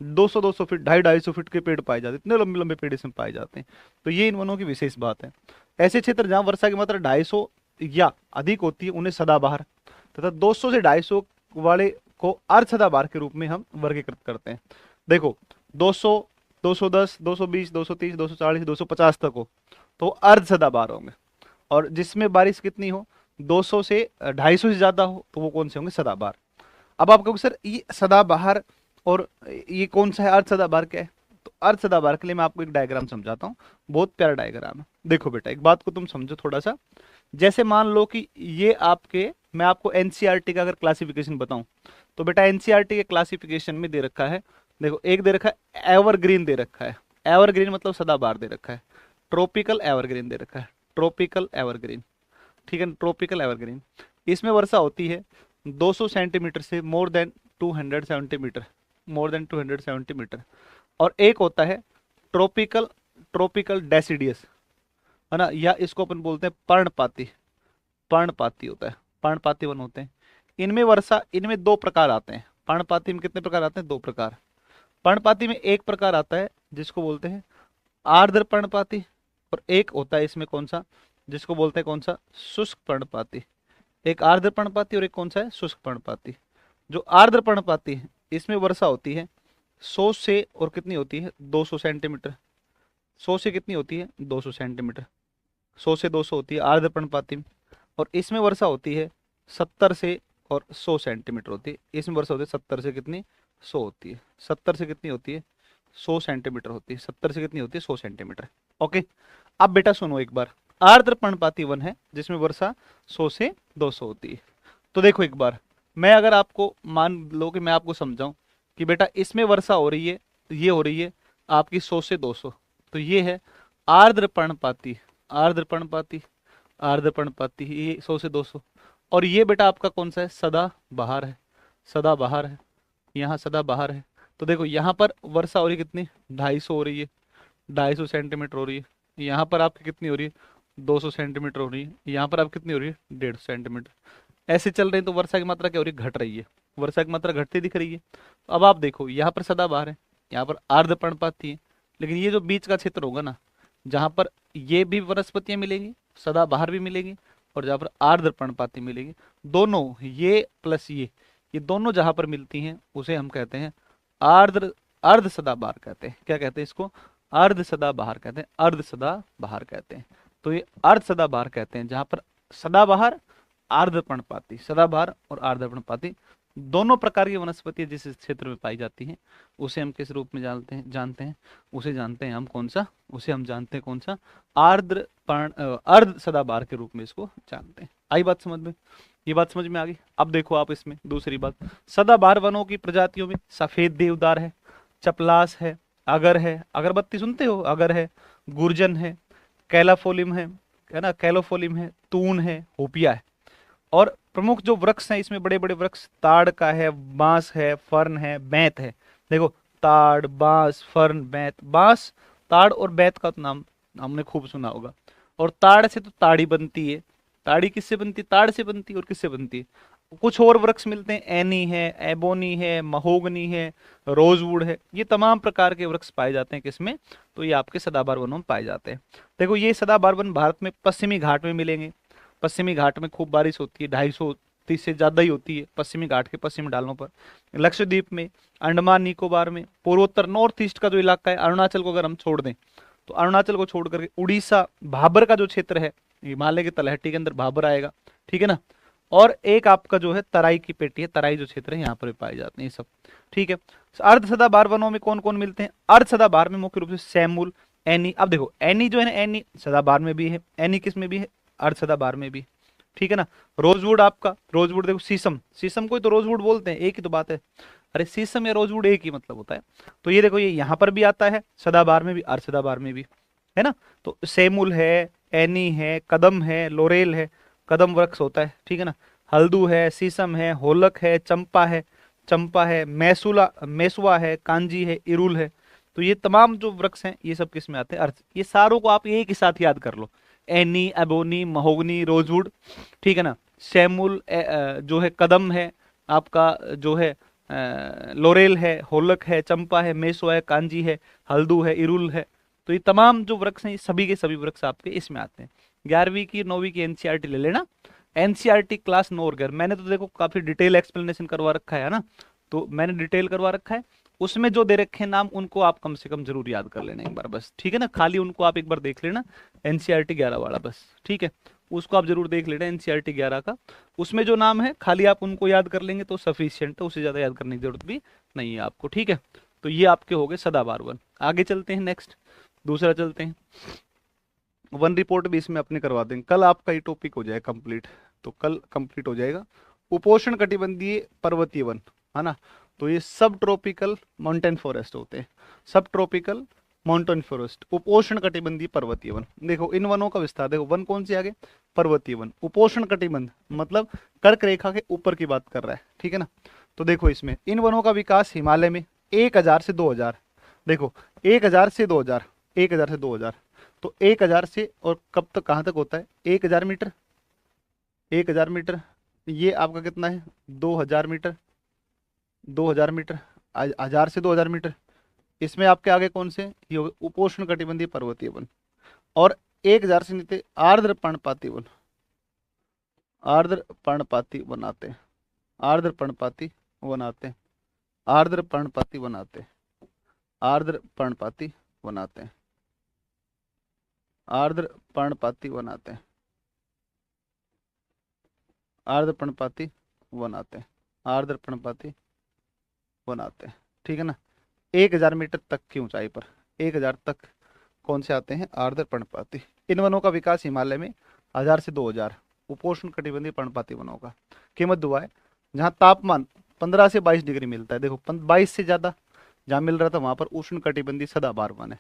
200 फीट, 250 250 फीट के पेड़ पाए जाते हैं, इतने लंबे लंबे पेड़ इसमें पाए जाते हैं। तो ये इन वनों की विशेष बात है। ऐसे क्षेत्र जहां वर्षा की मात्रा 250 या अधिक होती है उन्हें सदाबहार, तथा 200 से 250 वाले को अर्ध सदाबहार के रूप में हम वर्गीकृत करते हैं। देखो 200, 210, 220, 230, 240, 250 तक हो तो अर्ध सदाबहार होंगे, और जिसमें बारिश कितनी हो, 200 से 250 से ज्यादा हो, तो वो कौन से होंगे, सदाबहार। अब आप कहोगे सर ये सदाबहार और ये कौन सा है, अर्ध सदाबहार क्या है। तो अर्ध सदाबहार के लिए मैं आपको एक डायग्राम समझाता हूँ, बहुत प्यारा डायग्राम है। देखो बेटा एक बात को तुम समझो थोड़ा सा, जैसे मान लो कि ये आपके, मैं आपको एनसीईआरटी का अगर क्लासिफिकेशन बताऊं, तो बेटा एनसीईआरटी के क्लासिफिकेशन में दे रखा है, देखो एक दे रखा है एवरग्रीन, दे रखा है एवरग्रीन मतलब सदाबहार दे रखा है, ट्रॉपिकल एवरग्रीन दे रखा है, ट्रॉपिकल एवरग्रीन, ठीक है, ट्रॉपिकल एवरग्रीन। इसमें वर्षा होती है 200 सेंटीमीटर से more than 270 metre, more than 270 metre. और एक होता है ट्रॉपिकल, ट्रॉपिकल डेसिडियस, है ना, या इसको अपन बोलते हैं पर्णपाती, पर्णपाती होता है, पर्णपाती वन होते हैं। इनमें वर्षा, इनमें दो प्रकार आते हैं, पर्णपाती में कितने प्रकार आते हैं, दो प्रकार। पर्णपाती में एक प्रकार आता है जिसको बोलते हैं आर्द्र पर्णपाती, और एक होता है इसमें कौन सा, जिसको बोलते हैं कौन सा, शुष्क पर्णपाती। एक आर्द्र पर्णपाती और एक कौन सा है, शुष्क पर्णपाती। जो आर्द्र पर्णपाती है इसमें वर्षा होती है 100 से, और कितनी होती है 200 सेंटीमीटर, 100 से कितनी होती है 200 सेंटीमीटर, 100 से 200 होती है आर्द्र पर्णपाती में। और इसमें वर्षा होती है 70 से और 100 सेंटीमीटर होती है। इसमें वर्षा होती है 70 से कितनी, 100 होती है। 70 से कितनी होती है, 100 सेंटीमीटर होती है। 70 से कितनी होती है, 100 सेंटीमीटर। ओके, अब बेटा सुनो एक बार, आर्द्र पर्णपाती वन है जिसमें वर्षा 100 से 200 होती है। तो देखो एक बार, मैं अगर आपको मान लो कि मैं आपको समझाऊं कि बेटा इसमें वर्षा हो रही है, ये हो रही है आपकी 100 से 200, तो ये है आर्द्र पर्णपाती, आर्द्र पर्णपाती, आर्द्र पर्णपाती, ये 100 से 200। और ये बेटा आपका कौन सा है, सदा बहार है, सदा बहार है, यहाँ सदा बहार है। तो देखो यहाँ पर वर्षा हो रही है कितनी, 250 हो रही है, 250 सेंटीमीटर हो रही है। यहाँ पर आपकी कितनी हो रही है, 200 सेंटीमीटर हो रही है। यहाँ पर आप कितनी हो रही है, 150 सेंटीमीटर। ऐसे चल रहे हैं तो वर्षा की मात्रा क्या हो रही है, घट रही है, वर्षा की मात्रा घटती दिख रही है। तो अब आप देखो यहाँ पर सदाबहार है, यहाँ पर आर्द्र पर्णपाती है, लेकिन ये जो बीच का क्षेत्र होगा ना, जहाँ पर ये भी वनस्पतियां मिलेंगी, सदाबहार भी मिलेंगी, और जहाँ पर आर्द्र पर्णपाती मिलेगी, दोनों ये प्लस ये दोनों जहाँ पर मिलती हैं उसे हम कहते हैं आर्द्र, अर्ध सदाबहार कहते हैं। क्या कहते हैं इसको, अर्ध सदाबहार कहते हैं, अर्ध सदाबहार कहते हैं। तो ये अर्ध सदाबहार कहते हैं जहाँ पर सदाबहार, आर्द्र पर्णपाती, सदाबहार और आर्द्र पर्णपाती दोनों प्रकार की वनस्पतियां जिस क्षेत्र में पाई जाती हैं उसे हम किस रूप में जानते हैं, उसे जानते हैं हम कौन सा, उसे हम जानते हैं कौन सा, आर्द्र पर्ण, अर्ध सदाबहार के रूप में इसको जानते हैं। आई बात समझ में, ये बात समझ में आ गई। अब देखो आप इसमें दूसरी बात, सदाबहार वनों की प्रजातियों में सफेद देवदार है, चपलास है, अगर है, अगरबत्ती सुनते हो, अगर है, गुर्जन है, कैलाफोलिम है ना, कैलोफोलिम है, तून है, होपिया है। और प्रमुख जो वृक्ष हैं इसमें बड़े बड़े वृक्ष ताड़ का है, बांस है, फर्न है, बैंत है। देखो ताड़, बांस, फर्न, बैंत, बांस, ताड़ और बैंत का तो नाम हमने खूब सुना होगा। और ताड़ से तो ताड़ी बनती है, ताड़ी किससे बनती है, ताड़ से बनती है। और किससे बनती है, कुछ और वृक्ष मिलते हैं, एनी है, एबोनी है, महोगनी है, रोजवुड है, ये तमाम प्रकार के वृक्ष पाए जाते हैं किसमें, तो ये आपके सदाबहार वनों में पाए जाते हैं। देखो ये सदाबहार वन भारत में पश्चिमी घाट में मिलेंगे, पश्चिमी घाट में खूब बारिश होती है, 250 से ज्यादा ही होती है पश्चिमी घाट के पश्चिमी ढालों पर। लक्षद्वीप में, अंडमान निकोबार में, पूर्वोत्तर नॉर्थ ईस्ट का जो इलाका है, अरुणाचल को अगर हम छोड़ दें तो अरुणाचल को छोड़ करके उड़ीसा, भाबर का जो क्षेत्र है, हिमालय की तलहटी के अंदर भाबर आएगा, ठीक है ना। और एक आपका जो है तराई की पेटी है, तराई जो क्षेत्र है यहाँ पर भी पाए जाते हैं ये सब, ठीक है। अर्ध सदाबहार वनों में कौन कौन मिलते हैं, अर्ध सदाबहार में मुख्य रूप से सैमुल, एनी। अब देखो एनी जो है ना, एनी सदाबहार में भी है, एनी किस में भी है, अर्ध सदाबहार में भी, ठीक है ना। रोजवुड आपका, रोजवुड देखो, शीशम, शीशम को ही तो रोजवुड बोलते हैं, एक ही तो बात है। अरे शीशम या रोजवुड एक ही मतलब होता है। तो ये देखो ये यहाँ पर भी आता है, सदाबहार में भी, अर्ध सदाबहार में भी, है ना। तो सेमुल है, एनी है, कदम है, लोरेल है, कदम वृक्ष होता है, ठीक है ना। हल्दू है, शीशम है, होलक है, चंपा है, चंपा है, मैसूला, मेसुआ है, कांजी है, इरुल है। तो ये तमाम जो वृक्ष हैं ये सब किस में आते हैं, अर्थ। ये सारों को आप एक ही साथ याद कर लो, एनी, एबोनी, महोगनी, रोजवुड, ठीक है ना। सैमुल जो है, कदम है आपका, जो है लोरेल है, होलक है, चंपा है, मेसो है, कांजी है, हल्दू है, इरुल है। तो ये तमाम जो वृक्ष हैं ये सभी के सभी वृक्ष आपके इसमें आते हैं। 11वीं की 9वीं की एनसीईआरटी ले लेना, एनसीईआरटी क्लास 9 और 11, मैंने तो देखो काफी डिटेल एक्सप्लेनेशन करवा रखा है ना, तो मैंने डिटेल करवा रखा है, उसमें जो दे रखे हैं नाम उनको आप कम से कम जरूर याद कर लेना एक बार बस, ठीक है ना। खाली उनको आप एक बार देख लेना, एनसीईआरटी 11 वाला बस, ठीक है, उसको आप जरूर देख लेना एनसीईआरटी 11 का। उसमें जो नाम है खाली आप उनको याद कर लेंगे तो सफिशियंट है, उससे ज्यादा याद करने की जरूरत भी नहीं है आपको, ठीक है। तो ये आपके हो गए सदाबहार वन। आगे चलते हैं, नेक्स्ट दूसरा चलते हैं। वन रिपोर्ट भी इसमें अपने करवा देंगे, कल आपका ये टॉपिक हो जाए कंप्लीट, तो कल कंप्लीट हो जाएगा। उपोष्ण कटिबंधीय पर्वतीय वन, है ना। तो ये सब ट्रॉपिकल माउंटेन फॉरेस्ट होते हैं, सब ट्रॉपिकल माउंटेन फॉरेस्ट, उपोष्ण कटिबंधीय पर्वतीय वन। देखो इन वनों का विस्तार देखो, वन कौन सी आगे, पर्वतीय वन। उपोष्ण कटिबंध मतलब कर्क रेखा के ऊपर की बात कर रहा है, ठीक है ना। तो देखो इसमें इन वनों का विकास हिमालय में 1000 से 2000, देखो 1000 से 2000, 1000 से 2000, तो 1000 से और कब तक कहाँ तक होता है, 1000 मीटर, 1000 मीटर, ये आपका कितना है 2000 मीटर, 2000 मीटर, 1000 से 2000 मीटर। इसमें आपके आगे कौन से, ये उपोष्ण कटिबंधीय पर्वतीय वन। और 1000 से नीचे आर्द्र पर्णपाती वन, आर्द्र पर्णपाती वन आते हैं, आर्द्र पर्णपाती वन आते हैं, आर्द्र पर्णपाती वन आते हैं, आर्द्र पर्णपाती वन आते हैं, आर्द्र पर्णपाती वन आते हैं, आर्द्र पर्णपाती वन आते हैं, आर्द्र पर्णपाती वन आते हैं, ठीक है ना। 1000 मीटर तक की ऊंचाई पर, 1000 तक कौन से आते हैं, आर्द्र पर्णपाती। इन वनों का विकास हिमालय में 1000 से 2000 उपोष्ण कटिबंधीय पर्णपाती वनों का के मध्य हुआ है, जहाँ तापमान 15 से 22 डिग्री मिलता है। देखो 22 से ज्यादा जहाँ मिल रहा था वहां पर उष्ण कटिबंधीय सदाबहार वन है।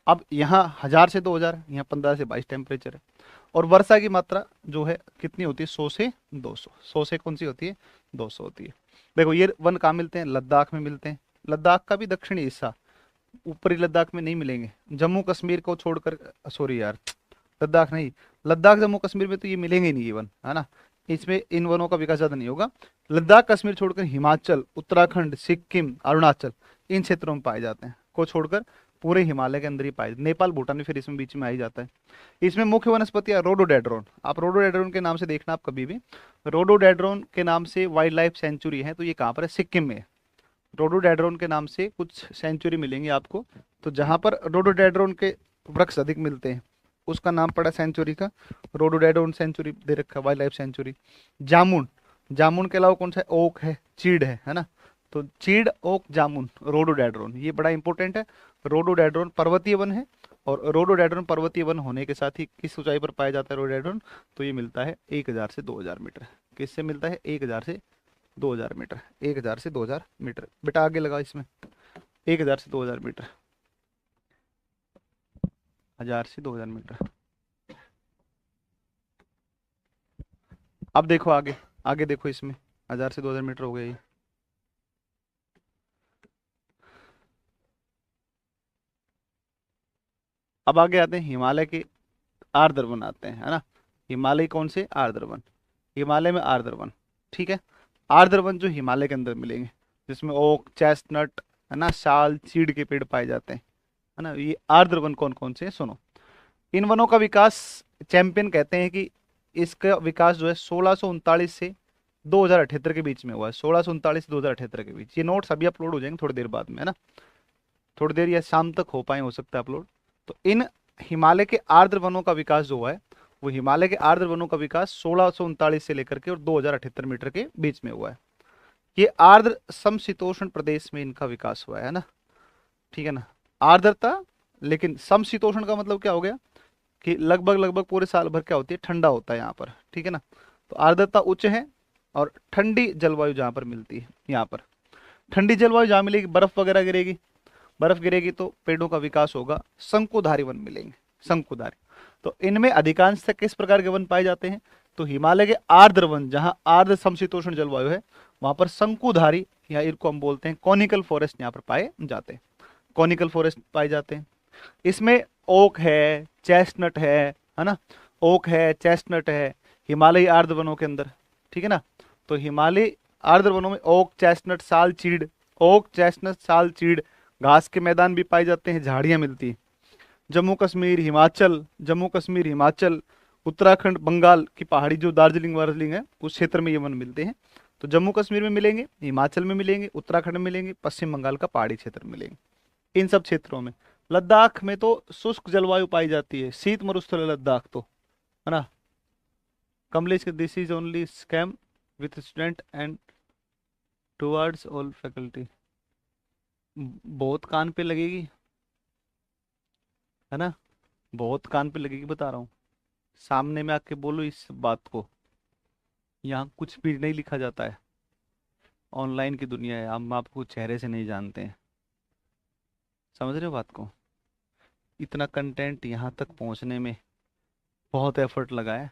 अब यहाँ 1000 से 2000, यहाँ 15 से 22 टेम्परेचर है। और वर्षा की मात्रा जो है कितनी होती है, 100 से 200, 100 से कौन सी होती है, 200 होती है। देखो ये वन कहाँ मिलते हैं, लद्दाख में मिलते हैं। लद्दाख का भी दक्षिणी हिस्सा, ऊपरी लद्दाख में नहीं मिलेंगे, जम्मू कश्मीर को छोड़कर, सॉरी यार, लद्दाख नहीं, लद्दाख जम्मू कश्मीर में तो ये मिलेंगे ही नहीं ये वन, है ना। इसमें इन वनों का विकास ज्यादा नहीं होगा। लद्दाख कश्मीर छोड़कर हिमाचल, उत्तराखंड, सिक्किम, अरुणाचल, इन क्षेत्रों में पाए जाते हैं, को छोड़कर पूरे हिमालय के अंदर ही पाए, नेपाल भूटान भी फिर इसमें बीच में आ ही जाता है। इसमें मुख्य वनस्पति है रोडोडेड्रोन। आप रोडोडेड्रोन के नाम से देखना, आप कभी भी रोडोडेड्रोन के नाम से वाइल्ड लाइफ सेंचुरी है, तो ये कहाँ पर है, सिक्किम में है। रोडोडेड्रोन के नाम से कुछ सेंचुरी मिलेंगी आपको, तो जहां पर रोडोडेड्रोन के वृक्ष अधिक मिलते हैं उसका नाम पड़ा सेंचुरी का, रोडोडेड्रोन सेंचुरी दे रखा, वाइल्ड लाइफ सेंचुरी। जामुन, जामुन के अलावा कौन सा है, ओक है ना। तो चीड़, ओक, जामुन, रोडोडेड्रोन, ये बड़ा इंपॉर्टेंट है। रोडोडेड्रोन पर्वतीय वन है, और रोडोडेड्रोन पर्वतीय वन होने के साथ ही किस ऊंचाई पर पाया जाता है रोडोडेड्रोन, तो ये मिलता है 1000 से 2000 मीटर। किससे मिलता है, 1000 से 2000 मीटर, 1000 से 2000 मीटर। बेटा आगे लगा इसमें, 1000 से 2000 मीटर, 1000 से 2000 मीटर। अब देखो आगे, आगे देखो इसमें 1000 से 2000 मीटर हो गया ये। अब आगे आते हैं हिमालय के आर्द्र वन आते हैं, है ना। हिमालय कौन से, आर्द्र वन, हिमालय में आर्द्र वन, ठीक है। आर्द्र वन जो हिमालय के अंदर मिलेंगे, जिसमें ओक, चेस्टनट, है ना, साल, चीड़ के पेड़ पाए जाते हैं, है ना। ये आर्द्र वन कौन कौन से हैं, सुनो। इन वनों का विकास, चैंपियन कहते हैं कि इसका विकास जो है 1639 से 2078 के बीच में हुआ है, 1639 से 2078 के बीच। ये नोट्स अभी अपलोड हो जाएंगे थोड़ी देर बाद में, है ना, थोड़ी देर या शाम तक हो पाए, हो सकता है अपलोड। तो इन हिमालय के आर्द्र वनों का विकास जो हुआ है, वो हिमालय के आर्द्र वनों का विकास 1639 से लेकर के और 2078 मीटर के बीच में हुआ है। ये आर्द्र समशीतोष्ण प्रदेश में इनका विकास हुआ है ना, ठीक है ना। आर्द्रता, लेकिन समशीतोष्ण का मतलब क्या हो गया कि लगभग लगभग पूरे साल भर क्या होती है, ठंडा होता है यहाँ पर, ठीक है ना। तो आर्द्रता उच्च है और ठंडी जलवायु जहाँ पर मिलती है, यहाँ पर ठंडी जलवायु जहाँ मिलेगी, बर्फ वगैरह गिरेगी, बर्फ गिरेगी तो पेड़ों का विकास होगा, शंकुधारी वन मिलेंगे, शंकुधारी। तो इनमें अधिकांशतः किस प्रकार के वन पाए जाते हैं, तो हिमालय के आर्द्र वन, जहाँ आर्द्र समशीतोष्ण जलवायु है, वहां पर शंकुधारी, या इनको हम बोलते हैं कॉनिकल फॉरेस्ट, यहाँ पर पाए जाते हैं, कॉनिकल फॉरेस्ट पाए जाते हैं। इसमें ओक है, चेस्टनट है ना, ओक है, चेस्टनट है हिमालयी आर्द्र वनों के अंदर, ठीक है ना। तो हिमालय आर्द्र वनों में ओक, चेस्टनट, साल, चीड़, ओक, चेस्टनट, साल, चीड़, घास के मैदान भी पाए जाते हैं, झाड़ियां मिलती हैं। जम्मू कश्मीर, हिमाचल, जम्मू कश्मीर, हिमाचल, उत्तराखंड, बंगाल की पहाड़ी जो दार्जिलिंग वार्जिलिंग है उस क्षेत्र में ये वन मिलते हैं। तो जम्मू कश्मीर में मिलेंगे, हिमाचल में मिलेंगे, उत्तराखंड में मिलेंगे, पश्चिम बंगाल का पहाड़ी क्षेत्र में मिलेंगे, इन सब क्षेत्रों में। लद्दाख में तो शुष्क जलवायु पाई जाती है, शीत मरुस्थल है लद्दाख तो, है ना। Kamlesh, this is only scam with student and towards all faculty. बहुत कान पे लगेगी, है ना, बहुत कान पे लगेगी, बता रहा हूँ। सामने में आके बोलो इस बात को, यहाँ कुछ भी नहीं लिखा जाता है, ऑनलाइन की दुनिया है, हम आपको चेहरे से नहीं जानते हैं, समझ रहे हो बात को। इतना कंटेंट यहाँ तक पहुँचने में बहुत एफर्ट लगा है,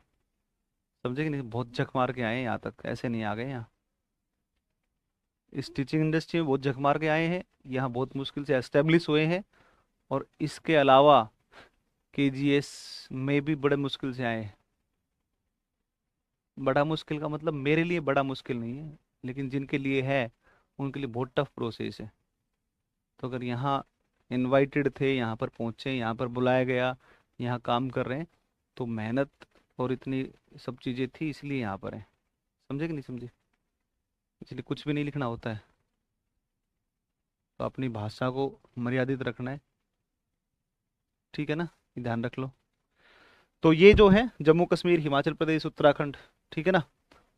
समझे कि नहीं, बहुत झक मार के आए हैं यहाँ तक, ऐसे नहीं आ गए यहाँ। इस टीचिंग इंडस्ट्री में बहुत झक मार के आए हैं, यहाँ बहुत मुश्किल से एस्टेब्लिश हुए हैं, और इसके अलावा केजीएस में भी बड़े मुश्किल से आए हैं। बड़ा मुश्किल का मतलब मेरे लिए बड़ा मुश्किल नहीं है, लेकिन जिनके लिए है उनके लिए बहुत टफ प्रोसेस है। तो अगर यहाँ इनवाइटेड थे, यहाँ पर पहुँचे, यहाँ पर बुलाया गया, यहाँ काम कर रहे हैं, तो मेहनत और इतनी सब चीज़ें थी, इसलिए यहाँ पर है, समझे कि नहीं समझे। इसलिए कुछ भी नहीं लिखना होता है, तो अपनी भाषा को मर्यादित रखना है, ठीक है ना, ये ध्यान रख लो। तो ये जो है जम्मू कश्मीर, हिमाचल प्रदेश, उत्तराखंड, ठीक है ना,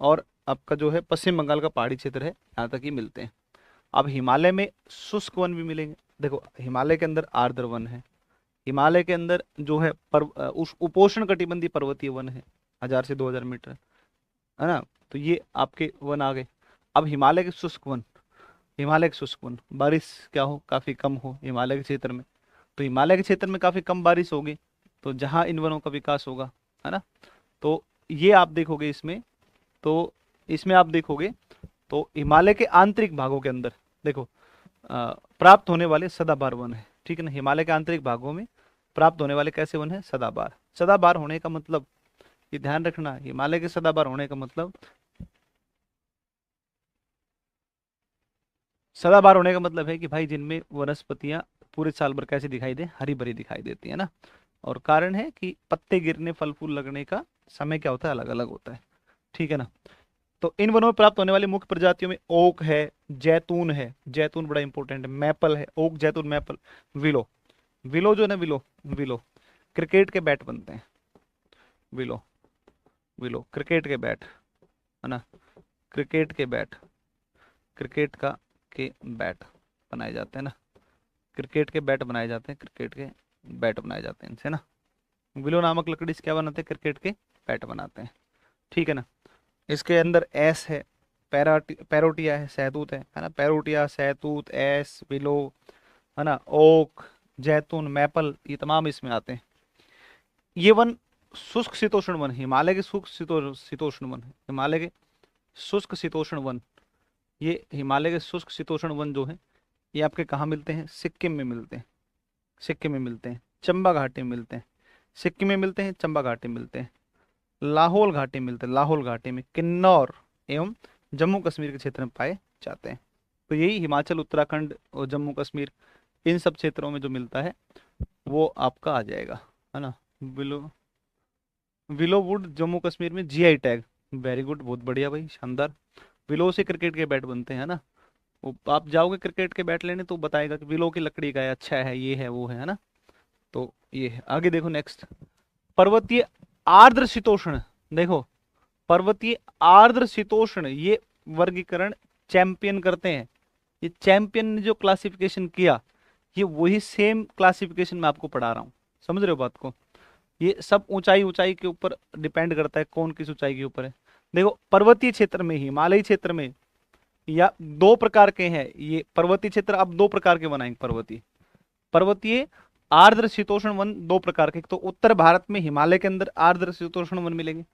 और आपका जो है पश्चिम बंगाल का पहाड़ी क्षेत्र है, यहाँ तक ही मिलते हैं। अब हिमालय में शुष्क वन भी मिलेंगे। देखो हिमालय के अंदर आर्द्र वन है, हिमालय के अंदर जो है उपोष्ण कटिबंधीय पर्वतीय वन है 1000 से 2000 मीटर, है ना। तो ये आपके वन आ गए। अब हिमालय के शुष्क वन, हिमालय के शुष्क वन, बारिश क्या हो, काफी कम हो हिमालय के क्षेत्र में, तो हिमालय के क्षेत्र में काफी कम बारिश होगी, तो जहाँ इन वनों का विकास होगा, है ना। तो ये आप देखोगे इसमें, तो इसमें आप देखोगे तो हिमालय के आंतरिक भागों के अंदर देखो प्राप्त होने वाले सदाबहार वन है, ठीक है ना। हिमालय के आंतरिक भागों में प्राप्त होने वाले कैसे वन है, सदाबहार। सदाबहार होने का मतलब, ये ध्यान रखना, हिमालय के सदाबहार होने का मतलब, सदाबहार होने का मतलब है कि भाई जिनमें वनस्पतियां पूरे साल भर कैसे दिखाई दे, हरी भरी दिखाई देती है ना। और कारण है कि पत्ते गिरने फल फूल लगने का समय क्या होता है, अलग अलग होता है, ठीक है ना। तो इन वनों में प्राप्त होने वाली मुख्य प्रजातियों में ओक है, जैतून है, जैतून बड़ा इंपॉर्टेंट है, मैपल है, ओक जैतून मैपल, विलो, विलो जो है ना, विलो, विलो क्रिकेट के बैट बनते हैं, विलो, विलो क्रिकेट के बैट, है ना, क्रिकेट के बैट, क्रिकेट का के बैट बनाए जाते हैं ना, क्रिकेट के बैट बनाए जाते हैं, क्रिकेट के बैट बनाए जाते हैं इनसे ना। विलो नामक लकड़ी से क्या बनाते हैं, क्रिकेट के बैट बनाते हैं, ठीक है ना। इसके अंदर एस है, पैरोटिया है, सहतूत है ना, पैरोटिया, सहतूत, एस, विलो, है ना, ओक, जैतून, मैपल, ये तमाम इसमें आते हैं। ये वन शुष्क शीतोष्ण वन, हिमालय के शुष्क शीतोष्ण वन, हिमालय के शुष्क शीतोष्ण वन, ये हिमालय के शुष्क शीतोष्ण वन जो है, ये आपके कहाँ मिलते हैं, सिक्किम में मिलते हैं, सिक्किम में मिलते हैं, चंबा घाटी में मिलते हैं, सिक्किम में मिलते हैं, चंबा घाटी में मिलते हैं, लाहौल घाटी में मिलते हैं, लाहौल घाटी में, किन्नौर एवं जम्मू कश्मीर के क्षेत्र में पाए जाते हैं। तो यही हिमाचल, उत्तराखंड और जम्मू कश्मीर, इन सब क्षेत्रों में जो मिलता है वो आपका आ जाएगा, है ना। Willow, willow would Jammu Kashmir में जीआई टैग, वेरी गुड, बहुत बढ़िया भाई, शानदार। विलो से क्रिकेट के बैट बनते हैं ना, वो आप जाओगे क्रिकेट के बैट लेने तो बताएगा कि विलो की लकड़ी का है, अच्छा है, ये है, वो है ना। तो ये है, आगे देखो नेक्स्ट, पर्वतीय आर्द्र शीतोष्ण, देखो पर्वतीय आर्द्र शीतोष्ण, ये वर्गीकरण चैंपियन करते हैं, ये चैंपियन ने जो क्लासिफिकेशन किया, ये वही सेम क्लासिफिकेशन मैं आपको पढ़ा रहा हूँ, समझ रहे हो बात को। ये सब ऊंचाई ऊंचाई के ऊपर डिपेंड करता है, कौन किस ऊंचाई के ऊपर है। देखो पर्वतीय क्षेत्र में, हिमालयी क्षेत्र में, या दो प्रकार के हैं ये पर्वतीय क्षेत्र, अब दो प्रकार के बनाएंगे पर्वतीय, पर्वतीय आर्द्र शीतोष्ण वन दो प्रकार के, तो उत्तर भारत में हिमालय के अंदर आर्द्र शीतोष्ण वन मिलेंगे,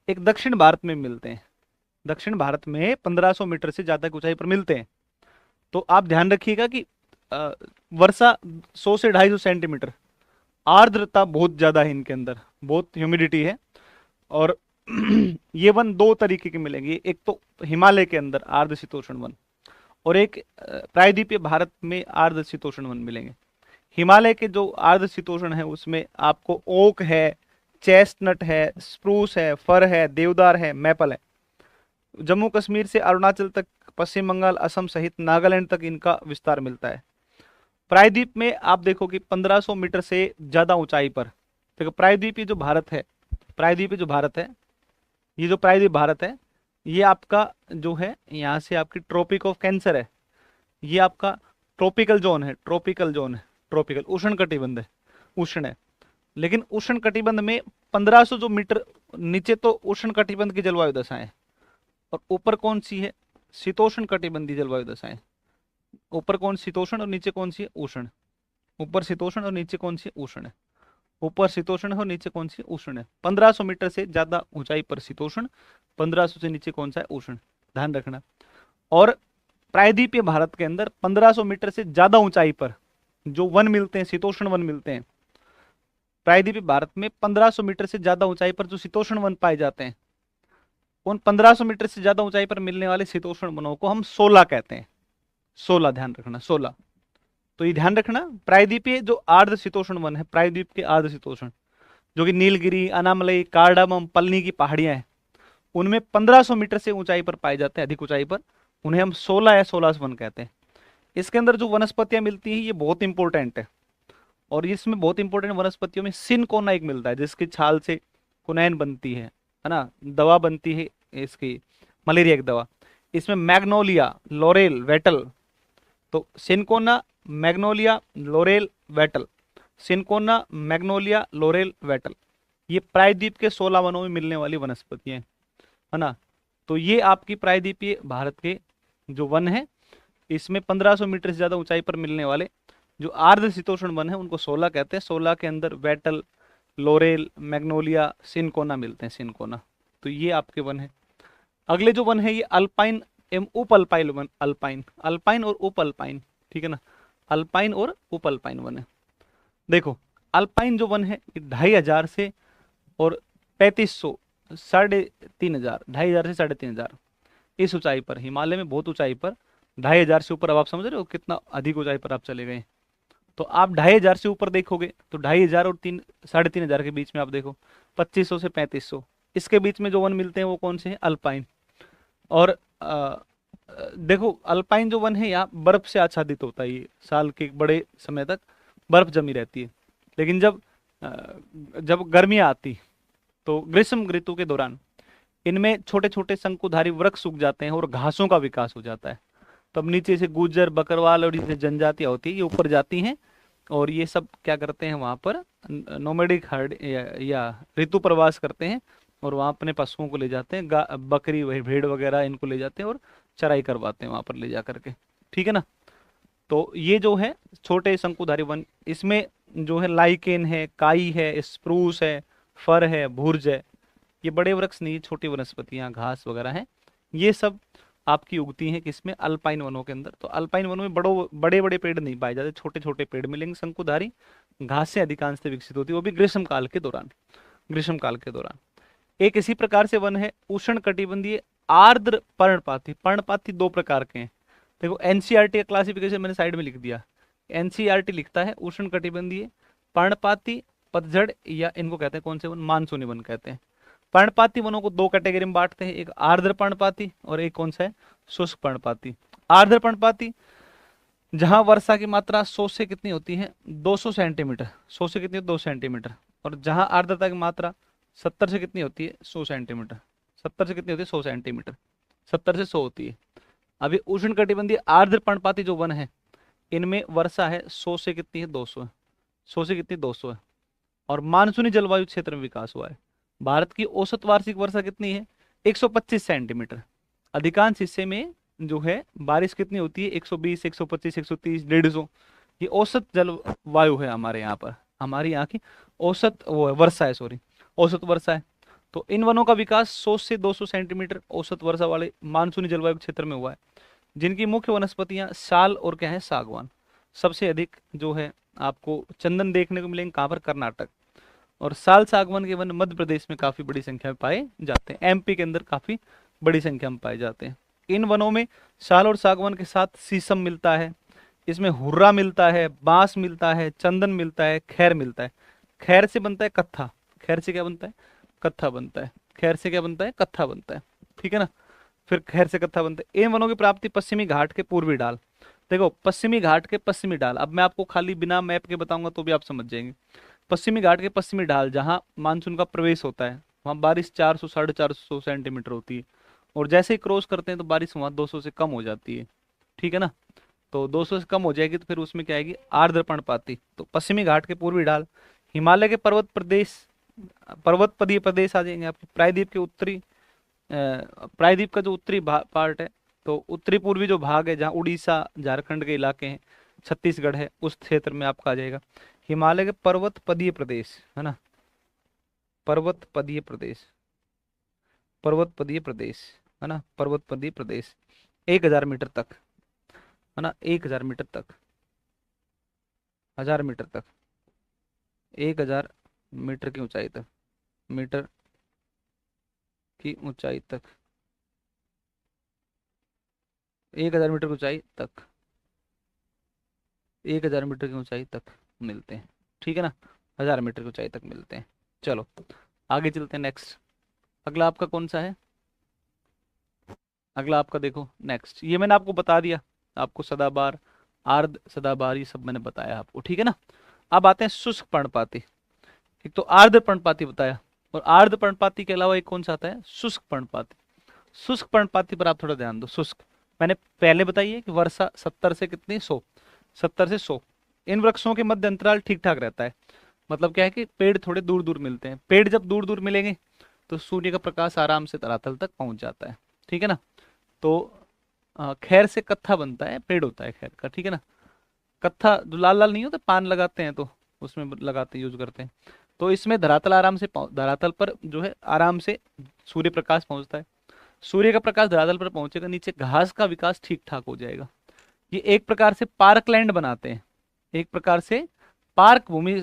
एक दक्षिण भारत में मिलते हैं, दक्षिण भारत में 1500 मीटर से ज्यादा की ऊंचाई पर मिलते हैं। तो आप ध्यान रखिएगा कि वर्षा 100 से 250 सेंटीमीटर, आर्द्रता बहुत ज्यादा है इनके अंदर, बहुत ह्यूमिडिटी है। और ये वन दो तरीके के मिलेंगे, एक तो हिमालय के अंदर आर्द्र शीतोष्ण वन, और एक प्रायद्वीपीय भारत में आर्द्र शीतोष्ण वन मिलेंगे। हिमालय के जो आर्द्र शीतोष्ण है उसमें आपको ओक है, चेस्टनट है, स्प्रूस है, फर है, देवदार है, मैपल है। जम्मू कश्मीर से अरुणाचल तक, पश्चिम बंगाल, असम सहित नागालैंड तक इनका विस्तार मिलता है। प्रायद्वीप में आप देखो कि 1500 मीटर से ज्यादा ऊंचाई पर, देखो प्रायद्वीपीय जो भारत है, प्रायद्वीपीय जो भारत है, ये जो प्रायद्वीप भारत है, ये आपका जो है यहाँ से आपकी ट्रॉपिक ऑफ कैंसर है, ये आपका ट्रॉपिकल जोन है, ट्रॉपिकल जोन है, ट्रॉपिकल उष्ण कटिबंध है, उष्ण है। लेकिन उष्ण कटिबंध में 1500 जो मीटर नीचे तो उष्ण कटिबंध की जलवायु दशाएं, और ऊपर कौन सी है, शीतोष्ण कटिबंधीय जलवायु दशाएं। ऊपर कौन शीतोष्ण और नीचे कौन सी है, उष्ण। ऊपर शीतोष्ण और नीचे कौन सी है, उष्ण है। ऊपर शीतोष्ण है और नीचे कौन सी, उष्ण है। 1500 मीटर से ज्यादा ऊंचाई पर शीतोष्ण, 1500 से नीचे कौन सा है, उष्ण, ध्यान रखना। और प्रायद्वीपीय भारत के अंदर 1500 मीटर से ज्यादा ऊंचाई पर जो वन मिलते हैं, शीतोष्ण वन मिलते हैं, प्रायद्वीपीय भारत में 1500 मीटर से ज्यादा ऊंचाई पर जो शीतोष्ण वन पाए जाते हैं, उन 1500 मीटर से ज्यादा ऊंचाई पर मिलने वाले शीतोष्ण वनों को हम 16 कहते हैं, 16, ध्यान रखना 16। तो ये ध्यान रखना, प्रायद्वीपीय जो आर्द्र शीतोष्ण वन है, प्रायद्वीप के आर्द्र शीतोष्ण, जो कि नीलगिरी, अनामलई, कार्डामम, पलनी की पहाड़ियां हैं, उनमें 1500 मीटर से ऊंचाई पर पाए जाते हैं, अधिक ऊंचाई पर, उन्हें हम 16 या 16 वन कहते हैं। इसके अंदर जो वनस्पतियां मिलती हैं ये बहुत इंपॉर्टेंट है, और इसमें बहुत इंपॉर्टेंट वनस्पतियों में सिनकोना एक मिलता है, जिसकी छाल से कुनैन बनती है ना, दवा बनती है, इसकी मलेरिया की दवा। इसमें मैग्नोलिया, लोरेल, वेटल, तो cinchona, Magnolia, lauryl, Vettel, cinchona, Magnolia, lauryl, Vettel, ये प्रायद्वीप के 16 वनों में मिलने वाली वनस्पतियां हैं, है ना। तो ये आपकी प्रायद्वीपीय भारत के जो वन है, इसमें 1500 मीटर से ज्यादा ऊंचाई पर मिलने वाले जो आर्द्र शीतोष्ण वन है उनको 16 कहते हैं। 16 के अंदर वेटल, लोरेल, मैग्नोलिया, सिनकोना मिलते हैं, सिनकोना। तो ये आपके वन है। अगले जो वन है ये अल्पाइन एवं उप अल्पाइन वन, अल्पाइन, अल्पाइन और उप अल्पाइन, ठीक है ना, अल्पाइन और उप अल्पाइन वन है। देखो अल्पाइन जो वन है ये 2500 से और 3500, 3500, 2500 से 3500 इस ऊंचाई पर, हिमालय में बहुत ऊंचाई पर, 2500 से ऊपर। अब आप समझ रहे हो कितना अधिक ऊंचाई पर आप चले गए। तो आप 2500 से ऊपर देखोगे तो 2500 और 3500 के बीच में आप देखो 2500 से 3500, इसके बीच में जो वन मिलते हैं वो कौन से हैं? अल्पाइन। और देखो अल्पाइन जो वन है यहाँ बर्फ से आच्छादित होता है, ये साल के एक बड़े समय तक बर्फ जमी रहती है। लेकिन जब गर्मियाँ आती तो ग्रीष्म ऋतु के दौरान इनमें छोटे छोटे शंकुधारी वृक्ष उग जाते हैं और घासों का विकास हो जाता है। तब नीचे से गुज्जर, बकरवाल और ये जनजातियां होती है ये ऊपर जाती हैं और ये सब क्या करते हैं वहां पर नोमैडिक हर्ड या ऋतु प्रवास करते हैं और वहां अपने पशुओं को ले जाते हैं, बकरी भेड़ वगैरह इनको ले जाते हैं और चराई करवाते हैं वहां पर ले जा करके, ठीक है ना। तो ये जो है छोटे शंकुधारी वन, इसमें जो है लाइकेन है, काई है, स्प्रूस है, फर है, भुर्ज है, ये बड़े वृक्ष नहीं, छोटी वनस्पतियां, घास वगैरह हैं, ये सब आपकी उगती हैं किसमें? अल्पाइन वनों के अंदर। तो अल्पाइन वनों में बड़े बड़े पेड़ नहीं पाए जाते, छोटे छोटे पेड़ मिलेंगे, शंकुधारी घासें अधिकांश से विकसित होती है, वो भी ग्रीष्म काल के दौरान, ग्रीष्म काल के दौरान। एक इसी प्रकार से वन है उष्ण कटिबंधीय आर्द्र पर्णपाती। पर्णपाती दो प्रकार के हैं, देखो एनसीईआरटी का क्लासिफिकेशन मैंने साइड में लिख दिया। एनसीईआरटी लिखता है उष्ण कटिबंधीय पर्णपाती, पतझड़, या इनको कहते हैं कौन से वन? मानसूनी वन कहते हैं। पर्णपाती वनों को दो कैटेगरी में बांटते हैं, एक आर्द्र पर्णपाती और एक कौन सा है? शुष्क पर्णपाती। आर्द्र पर्णपाती जहां वर्षा की मात्रा 100 से कितनी होती है? 200 सेंटीमीटर, 100 से कितनी? 2 सेंटीमीटर। और जहां आर्द्रता की मात्रा 70 से कितनी होती है? 100 सेंटीमीटर। 70 से कितनी होती है? 100 सेंटीमीटर। 70 से 100 होती है। अभी उष्ण कटिबंधीय आर्द्र पर्णपाती जो वन है इनमें वर्षा है 100 से कितनी है? 200 है। 100 से कितनी? 200 है। और मानसूनी जलवायु क्षेत्र में विकास हुआ है। भारत की औसत वार्षिक वर्षा कितनी है? 125 सेंटीमीटर। अधिकांश हिस्से में जो है बारिश कितनी होती है? 120, 125, 130, 150। ये औसत जलवायु है हमारे यहाँ पर, हमारी यहाँ की औसत वो है, वर्षा है, सॉरी, औसत वर्षा है। तो इन वनों का विकास 100 से 200 सेंटीमीटर औसत वर्षा वाले मानसूनी जलवायु क्षेत्र में हुआ है, जिनकी मुख्य वनस्पतियां साल और क्या है? सागवान। सबसे अधिक जो है आपको चंदन देखने को मिलेंगे कहाँ पर? कर्नाटक। और साल सागवान के वन मध्य प्रदेश में काफी बड़ी संख्या में पाए जाते हैं, एमपी के अंदर काफी बड़ी संख्या में पाए जाते हैं। इन वनों में साल और सागवान के साथ शीशम मिलता है, इसमें हुर्रा मिलता है, बांस मिलता है, चंदन मिलता है, खैर मिलता है। खैर से बनता है कत्था। खैर से क्या बनता है? कत्था बनता है। खैर से क्या बनता है? कत्था बनता है, ठीक है ना। फिर खैर से कत्था बनता है। इन वनों की प्राप्ति पश्चिमी घाट के पूर्वी ढाल। देखो पश्चिमी घाट के पश्चिमी ढाल, अब मैं आपको खाली बिना मैप के बताऊंगा तो भी आप समझ जाएंगे। पश्चिमी घाट के पश्चिमी ढाल जहां मानसून का प्रवेश होता है वहां बारिश 400, 450 सेंटीमीटर होती है, और जैसे ही क्रॉस करते हैं तो बारिश वहां 200 से कम हो जाती है, ठीक है ना। तो 200 से कम हो जाएगी तो फिर उसमें क्या आएगी? आर्द्र पर्णपाती। तो पश्चिमी घाट के पूर्वी ढाल, हिमालय के पर्वत पदीय प्रदेश आ जाएंगे आपके, प्रायद्वीप के उत्तरी प्रायद्वीप का जो उत्तरी पार्ट है, तो उत्तरी पूर्वी जो भाग है जहाँ उड़ीसा, झारखंड के इलाके हैं, छत्तीसगढ़ है, उस क्षेत्र में आपका आ जाएगा हिमालय के पर्वत पदीय प्रदेश, है ना, पर्वत पदीय प्रदेश, पर्वत पदीय प्रदेश, है ना, पर्वत पदीय प्रदेश 1000 मीटर तक, है ना, 1000 मीटर तक, 1000 मीटर तक, 1000 मीटर की ऊंचाई तक, मीटर की ऊंचाई तक, 1000 मीटर की ऊंचाई तक, 1000 मीटर की ऊंचाई तक मिलते हैं, ठीक है ना, 1000 मीटर की ऊंचाई तक मिलते हैं। चलो आगे चलते हैं, नेक्स्ट। अगला आपका कौन सा है? अगला आपका देखो नेक्स्ट, ये मैंने आपको बता दिया, आपको सदाबहार, आर्द्र सदाबहार, ये सब मैंने बताया आपको, ठीक है ना। अब आते हैं शुष्क पर्णपाती। एक तो आर्द्र पर्णपाती बताया, और आर्द्र पर्णपाती के अलावा एक कौन सा आता है? शुष्क पर्णपाती। शुष्क पर्णपाती पर आप थोड़ा ध्यान दो। शुष्क, मैंने पहले बताइए कि वर्षा 70 से कितनी 100, 70 से 100। इन वृक्षों के मध्य अंतराल ठीक ठाक रहता है। मतलब क्या है कि पेड़ थोड़े दूर दूर मिलते हैं। पेड़ जब दूर दूर मिलेंगे तो सूर्य का प्रकाश आराम से धरातल तक पहुंच जाता है। ठीक है ना। तो खैर से कत्था बनता है, पेड़ होता है खैर का। ठीक है ना। कत्था जो लाल लाल नहीं होते, पान लगाते हैं तो उसमें लगाते यूज करते हैं। तो इसमें धरातल आराम से धरातल पर जो है आराम से सूर्य प्रकाश पहुंचता है। सूर्य का प्रकाश धरातल पर पहुंचेगा, नीचे घास का विकास ठीक ठाक हो जाएगा। ये एक प्रकार से पार्कलैंड बनाते हैं। एक प्रकार से पार्क भूमि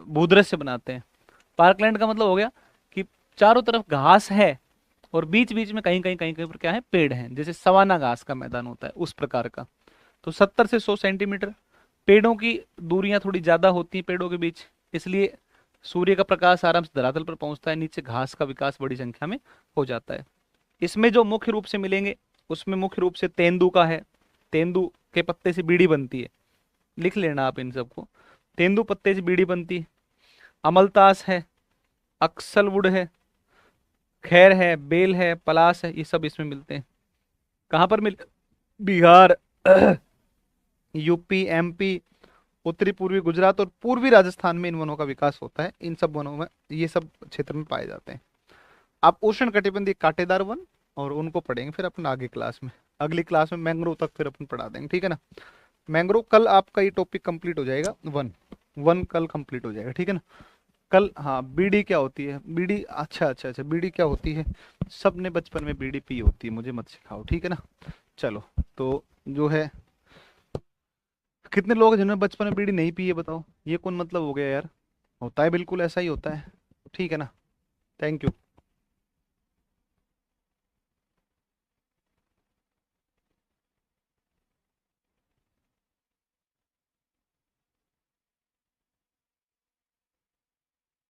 भूदृश्य बनाते हैं। पार्कलैंड का मतलब हो गया कि चारों तरफ घास है और बीच बीच में कहीं कहीं कहीं कहीं पर क्या है, पेड़ हैं, जैसे सवाना घास का मैदान होता है उस प्रकार का। तो 70 से 100 सेंटीमीटर। पेड़ों की दूरियां थोड़ी ज्यादा होती हैं पेड़ों के बीच, इसलिए सूर्य का प्रकाश आराम से धरातल पर पहुंचता है, नीचे घास का विकास बड़ी संख्या में हो जाता है। इसमें जो मुख्य रूप से मिलेंगे, उसमें मुख्य रूप से तेंदू का है। तेंदू के पत्ते से बीड़ी बनती है, लिख लेना आप इन सबको। तेंदू पत्ते से बीड़ी बनती है। अमलतास है, अक्सलवुड है, खैर है, बेल है, पलास है, ये सब इसमें मिलते हैं। कहाँ पर मिल, बिहार, यूपी, एमपी, उत्तरी पूर्वी गुजरात और पूर्वी राजस्थान में इन वनों का विकास होता है। इन सब वनों में ये सब क्षेत्र में पाए जाते हैं। आप उष्ण कटिबंधीय कांटेदार वन और उनको पढ़ेंगे फिर अपन आगे क्लास में। अगली क्लास में मैंग्रोव तक फिर अपन पढ़ा देंगे, ठीक है ना। मैंग्रोव कल आपका ये टॉपिक कंप्लीट हो जाएगा। वन वन कल कंप्लीट हो जाएगा, ठीक है ना। कल हाँ, बीड़ी क्या होती है, बीड़ी, अच्छा अच्छा अच्छा, बीड़ी क्या होती है। सबने बचपन में बीड़ी पी होती है, मुझे मत सिखाओ, ठीक है ना। चलो, तो जो है, कितने लोग हैं जिन्होंने बचपन में बीड़ी नहीं पी है, बताओ। ये कौन मतलब हो गया यार। होता है, बिल्कुल ऐसा ही होता है। ठीक है ना। Thank you.